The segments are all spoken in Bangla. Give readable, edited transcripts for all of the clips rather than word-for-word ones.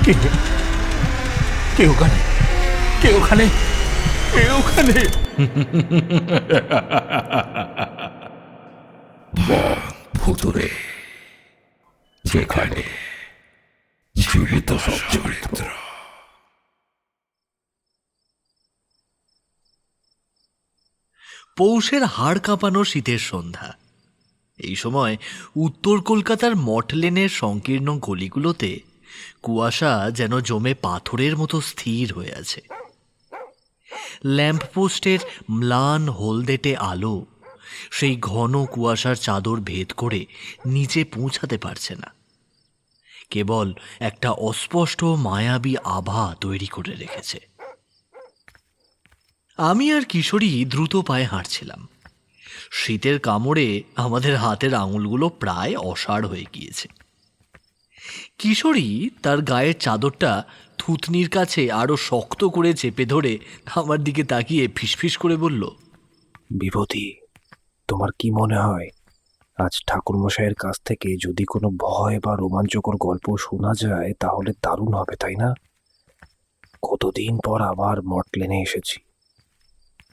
কে কে ওখানে? কে ওখানে? কে ওখানে? ভুতুরে, যেখানে জীবিত সব চরিত্র। পৌষের হাড় কাঁপানো শীতের সন্ধ্যা। এই সময় উত্তর কলকাতার মঠ লেনের সংকীর্ণ গলিগুলোতে কুয়াশা যেন জমে পাথরের মতো স্থির হয়ে আছে। ল্যাম্পপোস্টের ম্লান হলদেটে আলো সেই ঘন কুয়াশার চাদর ভেদ করে নিচে পৌঁছাতে পারছে না, কেবল একটা অস্পষ্ট মায়াবী আভা তৈরি করে রেখেছে। আমি আর কিশোরী দ্রুত পায়ে হাঁটছিলাম। শীতের কামড়ে আমাদের হাতের আঙুলগুলো প্রায় অসাড় হয়ে গিয়েছে। কিশোরী তার গায়ের চাদরটা থুতনির কাছে আরো শক্ত করে চেপে ধরে আমার দিকে তাকিয়ে ফিসফিস করে বলল, বিভূতি, তোমার কি মনে হয় আজ ঠাকুরমশাইয়ের কাছ থেকে যদি কোনো ভয় বা রোমাঞ্চকর গল্প শোনা যায় তাহলে দারুণ হবে, তাই না? কতদিন পর আবার মঠ লেনে এসেছি,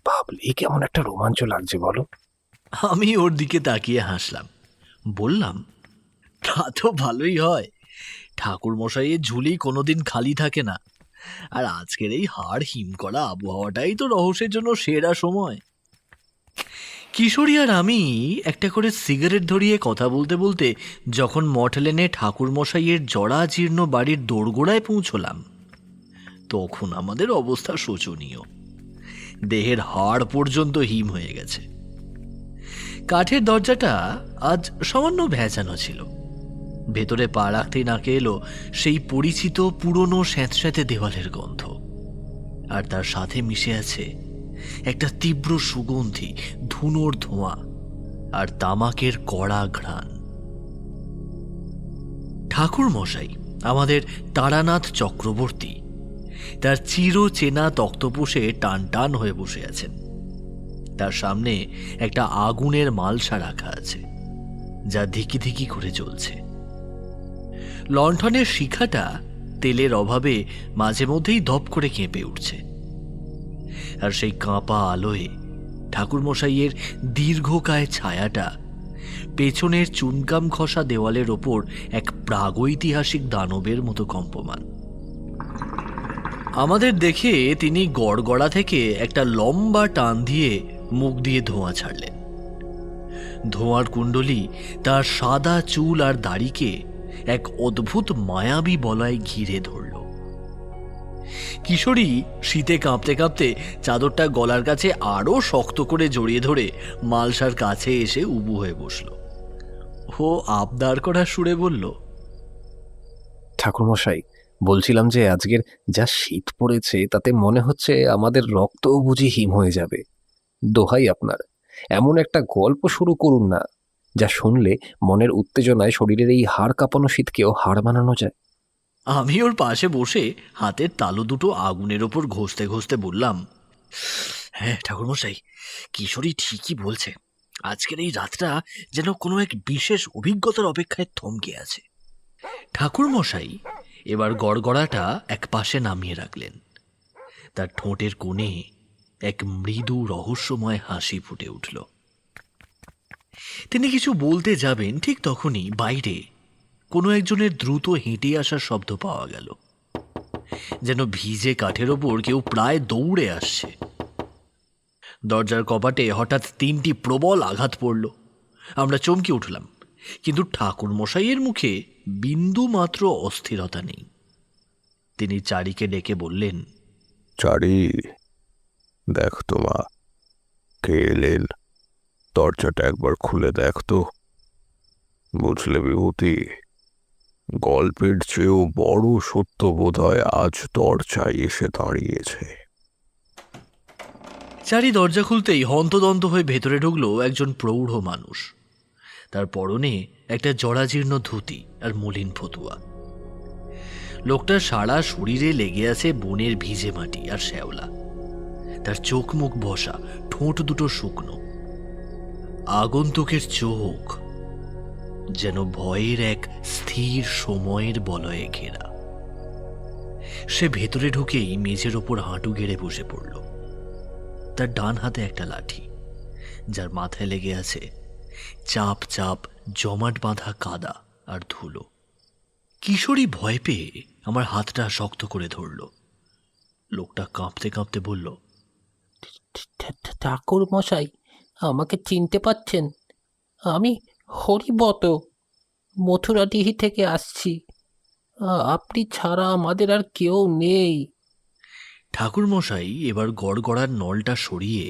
ভাবলেই কেমন একটা রোমাঞ্চ লাগছে বলো। আমি ওর দিকে তাকিয়ে হাসলাম, বললাম, তা তো ভালোই হয়। ঠাকুর মশাইয়ের ঝুলি কোনোদিন খালি থাকে না, আর আজকের এই হাড় হিম করা আবহাওয়াটাই তো রহস্যের জন্য সেরা সময়। কিশোরী আর আমি একটা করে সিগারেট ধরিয়ে কথা বলতে বলতে যখন মঠ লেনে ঠাকুর মশাইয়ের জরাজীর্ণ বাড়ির দোরগোড়ায় পৌঁছলাম, তখন আমাদের অবস্থা শোচনীয়। দেহের হাড় পর্যন্ত হিম হয়ে গেছে। কাঠের দরজাটা আজ সামান্য ভেজানো ছিল। ভেতরে পা রাখতেই নাকে এলো সেই পরিচিত পুরনো স্যাঁতস্যাঁতে দেওয়ালের গন্ধ, আর তার সাথে মিশে আছে একটা তীব্র সুগন্ধি ধুনোর ধোঁয়া আর তামাকের কড়া ঘ্রাণ। ঠাকুর মশাই আমাদের তারানাথ চক্রবর্তী তার চির চেনা তক্তপোষে টান টান হয়ে বসে আছেন। তার সামনে একটা আগুনের মালসা রাখা আছে, যা ধিকি ধিকি করে জ্বলছে। লণ্ঠনের শিখাটা তেলের অভাবে মাঝে মধ্যেই ধপ করে কেঁপে উঠছে, আর সেই কাঁপা আলোয় ঠাকুরমশাইয়ের দীর্ঘকায় ছায়াটা পেছনের চুনকাম খসা দেওয়ালের ওপর এক প্রাগৈতিহাসিক দানবের মতো কম্পমান। আমাদের দেখে তিনি গড়গড়া থেকে একটা লম্বা টান দিয়ে মুখ দিয়ে ধোঁয়া ছাড়লেন। ধোঁয়ার কুণ্ডলী তার সাদা চুল আর দাড়িকে এক অদ্ভুত মায়াবী বলয় ঘিরে ধরল। কিশোরী শীতে কাঁপতে কাঁপতে চাদরটা গলার কাছে আরো শক্ত করে জড়িয়ে ধরে মালসার কাছে এসে উবু হয়ে বসল। ও আবদার করা সুরে বলল, ঠাকুরমশাই, বলছিলাম যে আজকের যা শীত পড়েছে তাতে মনে হচ্ছে আমাদের রক্তও বুঝি হিম হয়ে যাবে। দোহাই আপনার, এমন একটা গল্প শুরু করুন না যা শুনলে মনের উত্তেজনায় শরীরের এই হাড় কাঁপানো শীতকেও হাড় বানানো যায়। আমি ওর পাশে বসে হাতের তালু দুটো আগুনের ওপর ঘষতে ঘষতে বললাম, হ্যাঁ ঠাকুরমশাই, কিশোরী ঠিকই বলছে। আজকের এই রাতটা যেন কোনো এক বিশেষ অভিজ্ঞতার অপেক্ষায় থমকে আছে। ঠাকুরমশাই এবার গড়গড়াটা এক পাশে নামিয়ে রাখলেন। তার ঠোঁটের কোণে এক মৃদু রহস্যময় হাসি ফুটে উঠল। তিনি কিছু বলতে যাবেন, ঠিক তখনই বাইরে কোনো একজনের দ্রুত হেঁটে আসার শব্দ পাওয়া গেল, যেন ভিজে কাঠের ওপর কেউ প্রায় দৌড়ে আসছে। দরজার কপাটে হঠাৎ 3টি প্রবল আঘাত পড়ল। আমরা চমকে উঠলাম, কিন্তু ঠাকুর মশাইয়ের মুখে বিন্দু মাত্র অস্থিরতা নেই। তিনি চারিকে ডেকে বললেন, চারি, দেখ তো মা, কে এলেন? দরজাটা একবার খুলে দেখ তো। বুঝলে বিভূতি, গল্পের চেয়েও বড় সত্য বোধহয় আজ দরজায় এসে দাঁড়িয়েছে। চারি দরজা খুলতেই হন্তদন্ত হয়ে ভেতরে ঢুকলো একজন প্রৌঢ় মানুষ। তার পরনে একটা জরাজীর্ণ ধুতি আর মলিন ফতুয়া। লোকটার সারা শরীরে লেগে আছে বনের ভিজে মাটি আর শ্যাওলা। তার চোখ মুখ বসা, ঠোঁট দুটো শুকনো। আগন্তুকের চোখ যেন ভয়ের এক স্থির সময়ের বলয়ে ঘেরা। সে ভেতরে ঢুকেই মেঝের ওপর হাঁটু গেড়ে বসে পড়ল। তার ডান হাতে একটা লাঠি, যার মাথায় লেগে আছে চাপ চাপ জমাট বাঁধা কাদা আর ধুলো। কিশোরী ভয় পেয়ে আমার হাতটা শক্ত করে ধরল। লোকটা কাঁপতে কাঁপতে বলল, ঠাকুর মশাই, আমাকে চিনতে পাচ্ছেন? আমি হরিবত, মথুরাডিহি থেকে আসছি। আপনি ছাড়া আমাদের আর কেউ নেই। ঠাকুর মশাই এবার গড়গড়ার নলটা সরিয়ে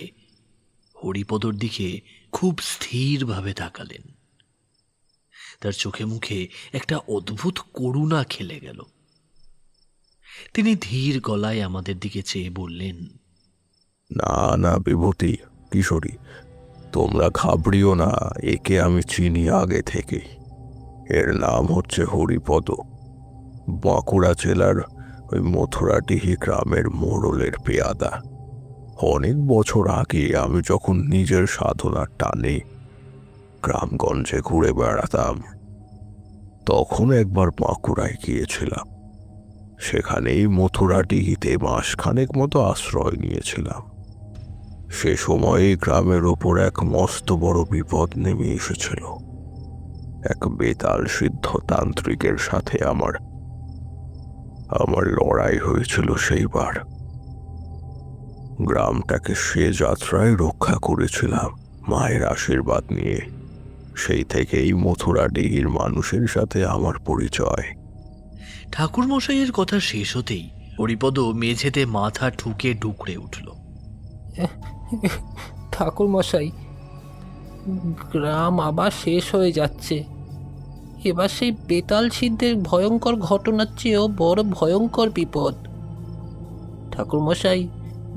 হরিপদর দিকে খুব স্থিরভাবে তাকালেন। তার চোখে মুখে একটা অদ্ভুত করুণা খেলে গেল। তিনি ধীর গলায় আমাদের দিকে চেয়ে বললেন, না না বিভূতি, কিশোরী, তোমরা ঘাবড়িও না, একে আমি চিনি আগে থেকে। এর নাম হচ্ছে হরিপদ, বাঁকুড়া জেলার ওই মথুরাডিহি গ্রামের মোড়লের পেয়াদা। অনেক বছর আগে আমি যখন নিজের সাধনার টানে গ্রামগঞ্জে ঘুরে বেড়াতাম, তখন একবার বাঁকুড়ায় গিয়েছিলাম। সেখানেই মথুরাডিহিতে মাসখানেক মতো আশ্রয় নিয়েছিলাম। সে সময়ে গ্রামের ওপর এক মস্ত বড় বিপদ নেমে এসেছিল। এক বেতাল সিদ্ধ তান্ত্রিকের সাথে আমার লড়াই হয়েছিল সেইবার। গ্রামটাকে সে যাত্রায় রক্ষা করেছিলাম মায়ের আশীর্বাদ নিয়ে। সেই থেকেই মথুরাডিহির মানুষের সাথে আমার পরিচয়। ঠাকুর মশাইয়ের কথা শেষ হতেই হরিপদ মেঝেতে মাথা ঠুকে ডুকরে উঠল। ঠাকুর মশাই, গ্রাম আবার শেষ হয়ে যাচ্ছে। এবার সেই বেতাল সিদ্ধের ভয়ঙ্কর ঘটনার চেয়েও বড় ভয়ঙ্কর বিপদ। ঠাকুর মশাই,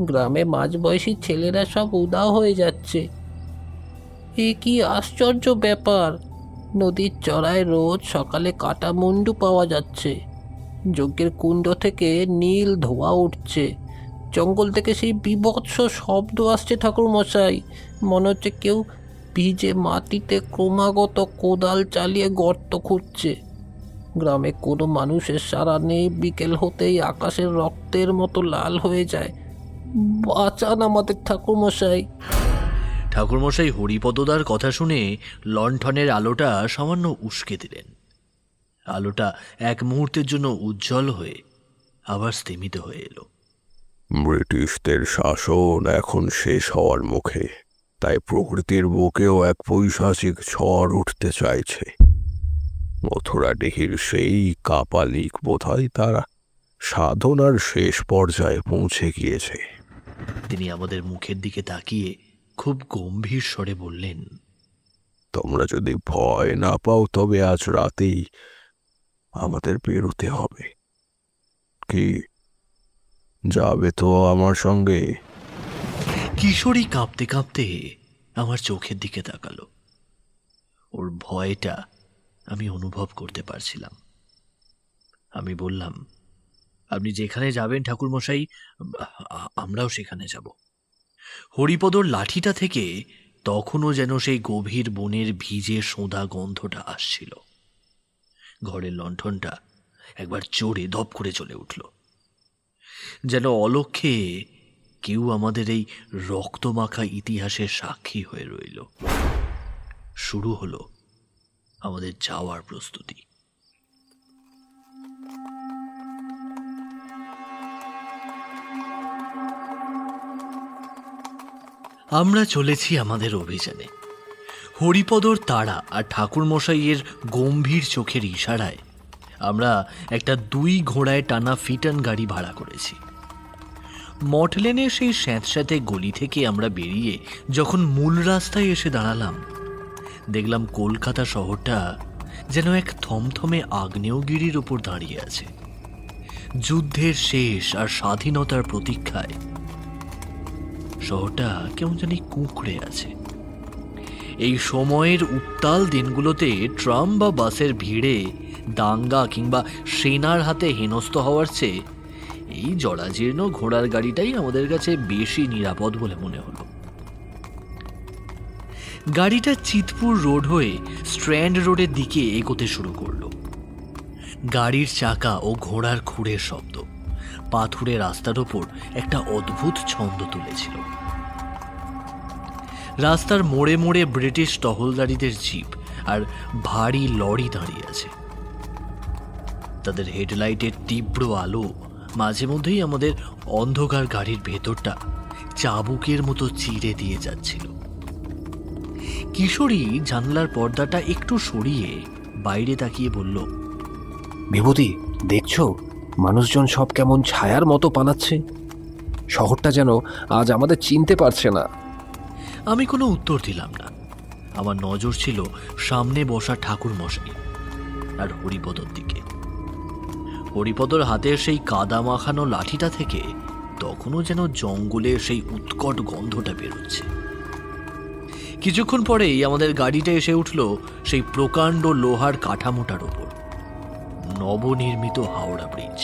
গ্রামে মাঝবয়সী ছেলেরা সব উদাও হয়ে যাচ্ছে। এ কি আশ্চর্য ব্যাপার! নদীর চড়ায় রোজ সকালে কাটা মুন্ডু পাওয়া যাচ্ছে, যজ্ঞের কুণ্ড থেকে নীল ধোঁয়া উঠছে, জঙ্গল থেকে সেই বীভৎস শব্দ আসছে। ঠাকুর মশাই, মনে হচ্ছে কেউ ভিজে মাটিতে ক্রমাগত কোদাল চালিয়ে গর্ত খুঁড়ছে। গ্রামে কোনো মানুষের সাড়া নেই। বিকেল হতেই আকাশের রক্তের মতো লাল হয়ে যায়। বাঁচান আমাদের ঠাকুর মশাই। ঠাকুরমশাই হরিপদদার কথা শুনে লণ্ঠনের আলোটা সামান্য উস্কে দিলেন। আলোটা এক মুহূর্তের জন্য উজ্জ্বল হয়ে আবার স্তিমিত হয়ে এলো। ব্রিটিশদের শাসন এখন শেষ হওয়ার মুখে, তাই প্রকৃতির বুকেও এক পৈশাচিক ঝড় উঠতে চাইছে। মথুরাডিহির সেই কাপালিক বোধহয় তারা সাধনার শেষ পর্যায়ে পৌঁছে গিয়েছে। তিনি আমাদের মুখের দিকে তাকিয়ে খুব গম্ভীর স্বরে বললেন, তোমরা যদি ভয় না পাও তবে আজ রাতেই আমাদের বেরোতে হবে। কি, যাবে তো আমার সঙ্গে? কিশোরী কাঁপতে কাঁপতে আমার চোখের দিকে তাকালো। ওর ভয়টা আমি অনুভব করতে পারছিলাম। আমি বললাম, আপনি যেখানে যাবেন ঠাকুরমশাই, আমরাও সেখানে যাব। হরিপদর লাঠিটা থেকে তখনও যেন সেই গভীর বনের ভিজে সোঁদা গন্ধটা আসছিল। ঘরের লণ্ঠনটা একবার জোরে দপ করে চলে উঠল, যেন অলক্ষ্যে কেউ আমাদের এই রক্তমাখা ইতিহাসের সাক্ষী হয়ে রইল। শুরু হলো আমাদের যাওয়ার প্রস্তুতি। আমরা চলেছি আমাদের অভিযানে। হরিপদর তাড়া আর ঠাকুরমশাইয়ের গম্ভীর চোখের ইশারায় আমরা একটা 2 ঘোড়ায় টানা ফিটন গাড়ি ভাড়া করেছি। মঠলেনের সেই স্যাঁতস্যাঁতে গলি থেকে আমরা বেরিয়ে যখন মূল রাস্তায় এসে দাঁড়ালাম, দেখলাম কলকাতা শহরটা যেন এক থমথমে আগ্নেয়গিরির ওপর দাঁড়িয়ে আছে। যুদ্ধের শেষ আর স্বাধীনতার প্রতীক্ষায় শহরটা কেমন জানি কুঁকড়ে আছে। এই সময়ের উত্তাল দিনগুলোতে ট্রাম বা বাসের ভিড়ে দাঙ্গা কিংবা সেনার হাতে হেনস্থ হওয়ার চেয়ে এই জরাজীর্ণ ঘোড়ার গাড়িটাই আমাদের কাছে বেশি নিরাপদ বলে মনে হলো। গাড়িটা চিতপুর রোড হয়ে স্ট্র্যান্ড রোডের দিকে এগোতে শুরু করলো। গাড়ির চাকা ও ঘোড়ার খুঁড়ের শব্দ পাথুরে রাস্তার ওপর একটা অদ্ভুত ছন্দ তুলেছিল। রাস্তার মোড়ে মোড়ে ব্রিটিশ টহলদারিদের জিপ আর ভারী লরি দাঁড়িয়ে আছে। তাদের হেডলাইটের তীব্র আলো মাঝে মধ্যেই আমাদের অন্ধকার গাড়ির ভেতরটা চাবুকের মতো চিরে দিয়ে যাচ্ছিল। কিশোরী জানলার পর্দাটা একটু সরিয়ে বাইরে তাকিয়ে বলল, বিভূতি, দেখছো মানুষজন সব কেমন ছায়ার মতো পালাচ্ছে? শহরটা যেন আজ আমাদের চিনতে পারছে না। আমি কোনো উত্তর দিলাম না। আমার নজর ছিল সামনে বসা ঠাকুর মশাই আর হরিপদর দিকে। হরিপদর হাতের সেই কাদা মাখানো লাঠিটা থেকে তখনও যেন জঙ্গলের সেই উৎকট গন্ধটা বেরোচ্ছে। কিছুক্ষণ পরেই আমাদের গাড়িটা এসে উঠল সেই প্রকাণ্ড লোহার কাঠামোটার ওপর, নবনির্মিত হাওড়া ব্রিজ।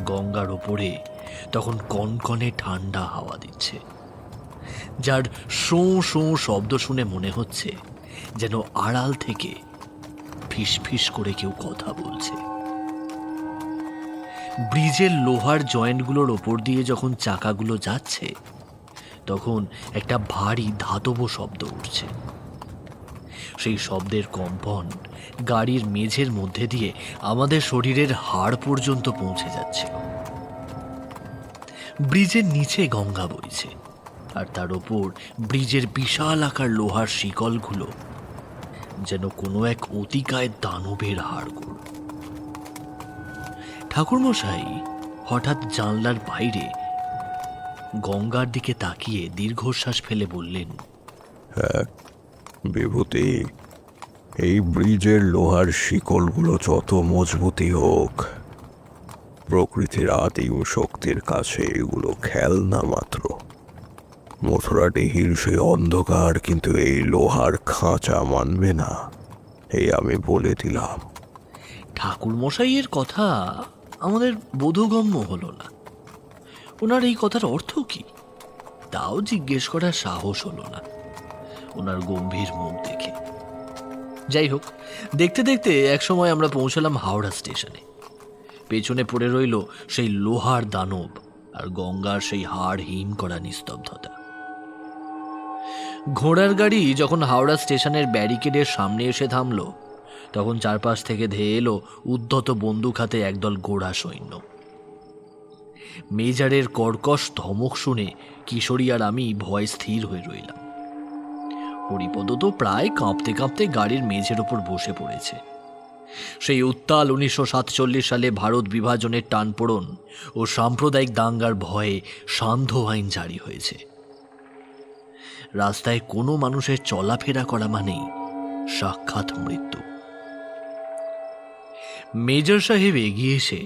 গঙ্গার ওপরে তখন কনকনে ঠান্ডা হাওয়া দিচ্ছে, যার শোঁ শোঁ শব্দ শুনে মনে হচ্ছে যেন আড়াল থেকে ফিস ফিস করে কেউ কথা বলছে। ব্রিজের লোহার জয়েন্টগুলোর ওপর দিয়ে যখন চাকাগুলো যাচ্ছে, তখন একটা ভারী ধাতব শব্দ উঠছে। সেই শব্দের কম্পন গাড়ির মেঝের মধ্যে দিয়ে আমাদের শরীরের হাড় পর্যন্ত পৌঁছে যাচ্ছিল। ব্রিজের নিচে গঙ্গা বইছে, আর তার ওপর ব্রিজের বিশাল আকার লোহার শিকলগুলো যেন কোনো এক অতিকায় দানবের হাড়গোড়। ঠাকুরমশাই হঠাৎ জানলার বাইরে গঙ্গার দিকে তাকিয়ে দীর্ঘশ্বাস ফেলে বললেন, হ্যাঁ বিভূতি, এই ব্রিজের লোহার শিকলগুলো যত মজবুতই হোক, প্রকৃতির আদিম শক্তির কাছে এগুলো খেলনা মাত্র। মথুরাডিহির সেই অন্ধকার কিন্তু এই লোহার খাঁচা মানবে না, এই আমি বলে দিলাম। ঠাকুরমশাইয়ের কথা আমাদের বোধগম্য হলো না। ওনার এই কথার অর্থ কি তাও জিজ্ঞেস করার সাহস হলো না ওনার গম্ভীর মুখ দেখে। যাই হোক, দেখতে দেখতে একসময় আমরা পৌঁছলাম হাওড়া স্টেশনে। পেছনে পড়ে রইল সেই লোহার দানব আর গঙ্গার সেই হাড় হিম করা নিস্তব্ধতা। ঘোড়ার গাড়ি যখন হাওড়া স্টেশনের ব্যারিকেডের সামনে এসে থামল, তখন চারপাশ থেকে ধেয়ে এলো উদ্ধত বন্দুক হাতে একদল গোড়া সৈন্য। মেজারের কর্কশ ধমক শুনে কিশোরী আর আমি ভয় স্থির হয়ে রইলাম। হরিপদ তো প্রায় কাঁপতে কাঁপতে গাড়ির মেঝের ওপর বসে পড়েছে। সেই উত্তাল 1947 সালে ভারত বিভাজনের টানপোড়ন ও সাম্প্রদায়িক দাঙ্গার ভয়ে সান্ধ্য আইন জারি হয়েছে। রাস্তায় কোনো মানুষের চলাফেরা করা মানেই সাক্ষাৎ মৃত্যু। মেজর সাহেব এগিয়ে এসে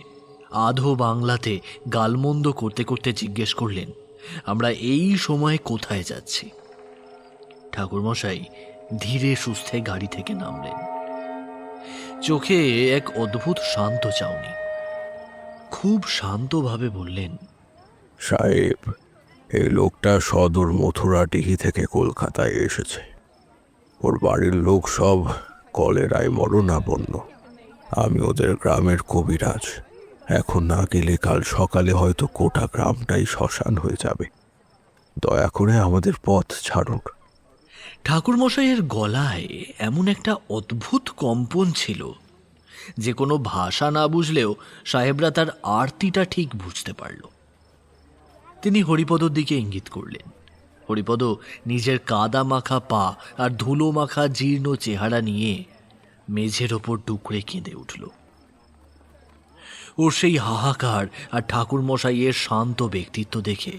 আধো বাংলাতে গালমন্দ করতে করতে জিজ্ঞেস করলেন, আমরা এই সময় কোথায় যাচ্ছি? ঠাকুরমশাই ধীরে সুস্থে গাড়ি থেকে নামলেন। চোখে এক অদ্ভুত শান্ত চাউনি। খুব শান্তভাবে বললেন, সাহেব, এই লোকটা সদর মথুরাডিহি থেকে কলকাতায় এসেছে। ওর বাড়ির লোক সব কলেরায় মরণাপন্ন। আমি ওদের গ্রামের কবিরাজ। এখন না গেলে কাল সকালে হয়তো গোটা গ্রামটাই শ্মশান হয়ে যাবে। দয়া করে আমাদের পথ ছাড়ুন। ঠাকুরমশাইয়ের গলায় এমন একটা অদ্ভুত কম্পন ছিল যে কোনো ভাষা না বুঝলেও সাহেবরা তার আরতিটা ঠিক বুঝতে পারল। তিনি হরিপদর দিকে ইঙ্গিত করলেন। হরিপদ নিজের কাদা মাখা পা আর ধুলো মাখা জীর্ণ চেহারা নিয়ে মেঝের ওপর টুকরে কেঁদে উঠল। ওর সেই হাহাকার আর ঠাকুরমশাইয়ের শান্ত ব্যক্তিত্ব দেখে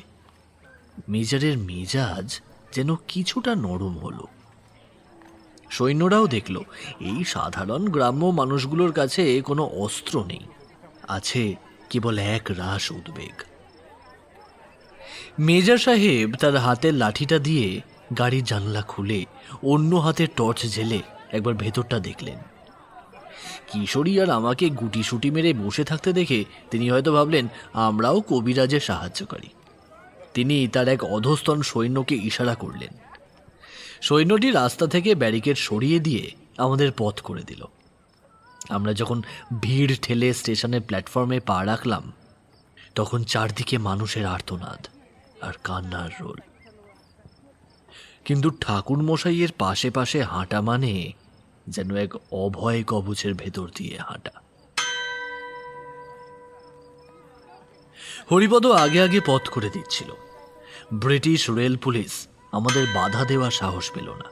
মেজারের মেজাজ যেন কিছুটা নরম হলো। সৈন্যরাও দেখল এই সাধারণ গ্রাম্য মানুষগুলোর কাছে কোনো অস্ত্র নেই, আছে কেবল এক রাশ উদ্বেগ। মেজর সাহেব তার হাতের লাঠিটা দিয়ে গাড়ির জানলা খুলে অন্য হাতের টর্চ জেলে একবার ভেতরটা দেখলেন। কিশোরী আর আমাকে গুটি সুটি মেরে বসে থাকতে দেখে তিনি হয়তো ভাবলেন আমরাও কবিরাজের সাহায্যকারী। তিনি তার এক অধস্তন সৈন্যকে ইশারা করলেন। সৈন্যটি রাস্তা থেকে ব্যারিকেড সরিয়ে দিয়ে আমাদের পথ করে দিল। আমরা যখন ভিড় ঠেলে স্টেশনের প্ল্যাটফর্মে পা রাখলাম, তখন চারদিকে মানুষের আর্তনাদ আর কান্নার রোল। কিন্তু ঠাকুর মশাইয়ের পাশে পাশে হাঁটা মানে যেন এক অভয় কবচের ভেতর দিয়ে হাঁটা। হরিপদ আগে আগে পথ করে দিচ্ছিল। ব্রিটিশ রেল পুলিশ আমাদের বাধা দেওয়ার সাহস পেল না।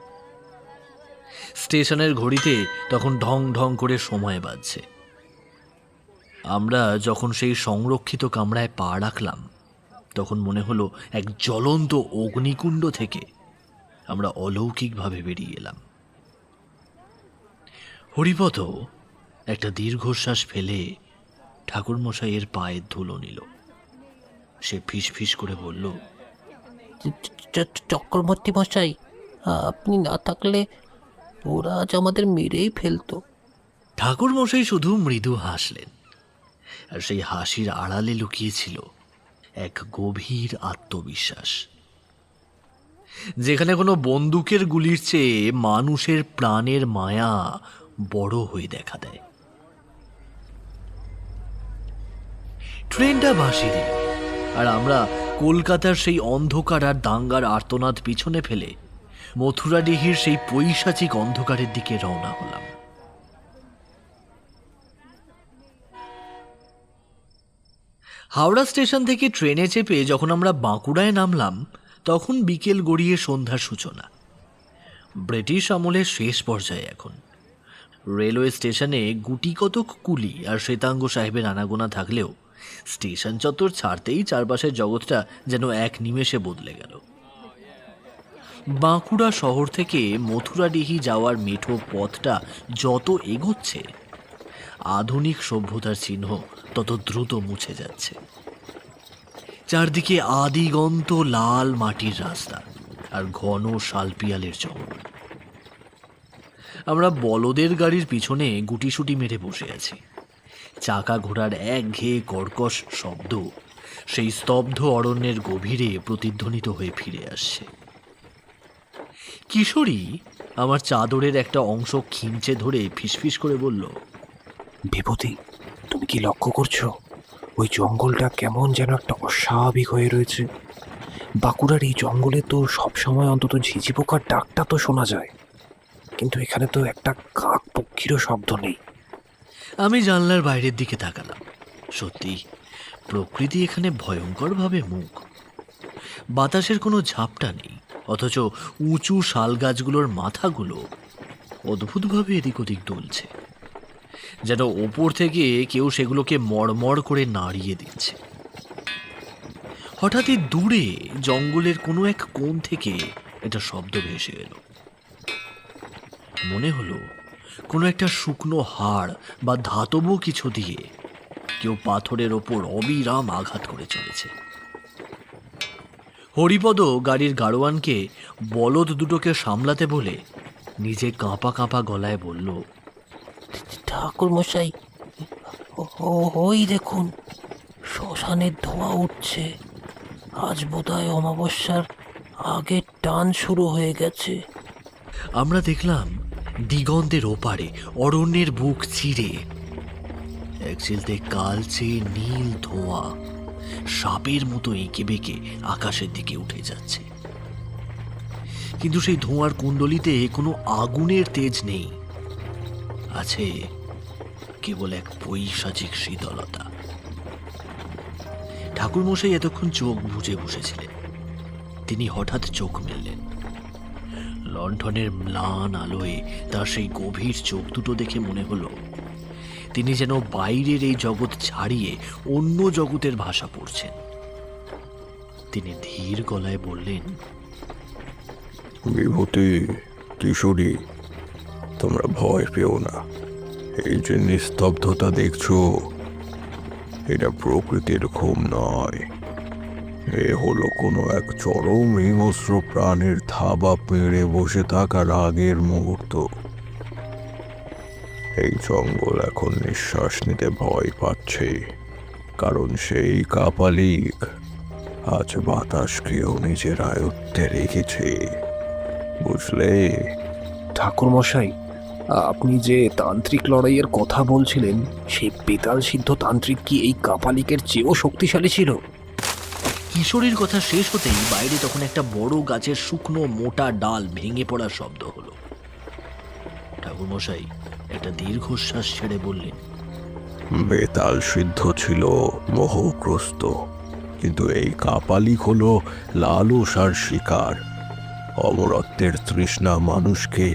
স্টেশনের ঘড়িতে তখন ঢং ঢং করে সময় বাজছে। আমরা যখন সেই সংরক্ষিত কামরায় পা রাখলাম তখন মনে হলো এক জ্বলন্ত অগ্নিকুণ্ড থেকে আমরা অলৌকিকভাবে বেরিয়ে এলাম। হরিপদ একটা দীর্ঘশ্বাস ফেলে ঠাকুরমশাইয়ের পায়ের ধুলো নিল। সে ফিস ফিস করে বলল, চক্রবর্তী মশাই, আপনি না থাকলে ওরা আজ আমাদের মেরেই ফেলতো। ঠাকুরমশাই শুধু মৃদু হাসলেন, আর সেই হাসির আড়ালে লুকিয়েছিল এক গভীর আত্মবিশ্বাস, যেখানে কোনো বন্দুকের গুলির চেয়ে মানুষের প্রাণের মায়া বড় হয়ে দেখা দেয়। ট্রেনটা বাঁশি দিল, আর আমরা কলকাতার সেই অন্ধকার আর দাঙ্গার আর্তনাদ পিছনে ফেলে মথুরাডিহির সেই পৈশাচিক অন্ধকারের দিকে রওনা হলাম। হাওড়া স্টেশন থেকে ট্রেনে চেপে যখন আমরা বাঁকুড়ায় নামলাম তখন বিকেল গড়িয়ে সন্ধ্যার সূচনা। ব্রিটিশ আমলের শেষ পর্যায়ে এখন। রেলওয়ে স্টেশনে গুটি কতক কুলি আর শ্বেতাঙ্গ সাহেবের আনাগোনা থাকলেও স্টেশন চত্বর ছাড়তেই চারপাশের জগৎটা যেন এক নিমেষে বদলে গেল। বাঁকুড়া শহর থেকে মথুরাডিহি যাওয়ার মেঠো পথটা যত এগোচ্ছে আধুনিক সভ্যতার চিহ্ন তত দ্রুত মুছে যাচ্ছে। চারদিকে আদিগন্ত লাল মাটির রাস্তা আর ঘন শালপিয়ালের জঙ্গল। আমরা বলদের গাড়ির পিছনে গুটিসুটি মেরে বসে আছি। চাকা ঘোড়ার একঘেয়ে কর্কশ শব্দ সেই স্তব্ধ অরণ্যের গভীরে প্রতিধ্বনিত হয়ে ফিরে আসছে। কিশোরী আমার চাদরের একটা অংশ খিঁচে ধরে ফিসফিস করে বলল, বিভূতি, তুমি কি লক্ষ্য করছো ওই জঙ্গলটা কেমন যেন একটা অস্বাভাবিক হয়ে রয়েছে? বাঁকুড়ার এই জঙ্গলে তো সবসময় অন্তত ঝিঝি পোকার ডাকটা তো শোনা যায়, কিন্তু এখানে তো একটা কাক পক্ষীরও শব্দ নেই। আমি জানলার বাইরের দিকে তাকালাম। সত্যি প্রকৃতি এখানে ভয়ঙ্করভাবে মূক। বাতাসের কোনো ঝাপটা নেই, অথচ উঁচু শাল গাছগুলোর মাথাগুলো অদ্ভুতভাবে এদিক ওদিক দুলছে, যেন ওপর থেকে কেউ সেগুলোকে মড়মড় করে নাড়িয়ে দিচ্ছে। হঠাৎই দূরে জঙ্গলের কোনো এক কোণ থেকে একটা শব্দ ভেসে এলো। মনে হলো কোনো একটা শুকনো হাড় বা ধাতব কিছু দিয়ে কেউ পাথরের ওপর অবিরাম আঘাত করে চলেছে। হরিপদ গাড়ির গাড়োয়ানকে বলদ দুটোকে সামলাতে বলে নিজে কাঁপা কাঁপা গলায় বলল, ঠাকুর মশাই, ওই দেখুন শ্মশানের ধোঁয়া উঠছে। আজ বোধহয় অমাবস্যার আগে টান শুরু হয়ে গেছে। আমরা দেখলাম দিগন্তের ওপারে অরণ্যের বুক চিরে এক চিলতে কালচে নীল ধোঁয়া সাপের মতো এঁকে বেঁকে আকাশের দিকে উঠে যাচ্ছে। কিন্তু সেই ধোঁয়ার কুণ্ডলিতে কোনো আগুনের তেজ নেই, আছে কেবল এক পৈশাচিক শীতলতা। ঠাকুরমশাই এতক্ষণ চোখ বুজে বসেছিলেন। তিনি হঠাৎ চোখ মেললেন। লণ্ঠনের ম্লান আলোয় তার সেই গভীর চোখ দুটো দেখে মনে হলো তিনি যেন বাইরের এই জগৎ ছাড়িয়ে অন্য জগতের ভাষা পড়ছেন। তিনি ধীর গলায় বললেন, বিভূতি, কিশোরী, তোমরা ভয় পেও না। এই যে নিস্তব্ধতা দেখছো, এটা প্রকৃতির ঘুম নয়। এ হলো কোনো এক চরম হিংস্র প্রাণের থাবা পেড়ে বসে থাকার আগের মুহূর্ত। এই জঙ্গল এখন নিঃশ্বাস নিতে ভয় পাচ্ছে, কারণ সেই কাপালিক আজ বাতাসকেও নিজের আয়ত্তে রেখেছে, বুঝলে? ঠাকুর মশাই, আপনি যে তান্ত্রিক লড়াইয়ের কথা বলছিলেন, সেই বেতাল সিদ্ধ তান্ত্রিক কি এই কাপালিকের চেয়েও শক্তিশালী ছিল? কিশোরীর কথা শেষ হতেই বাইরে তখন একটা বড় গাছের শুকনো মোটা ডাল ভেঙে পড়ার শব্দ হলো। ঠাকুরমশাই একটা দীর্ঘশ্বাস ছেড়ে বললেন, বেতাল সিদ্ধ ছিল মোহগ্রস্ত, কিন্তু এই কাপালিক হলো লালসার শিকার। অমরত্বের তৃষ্ণা মানুষকে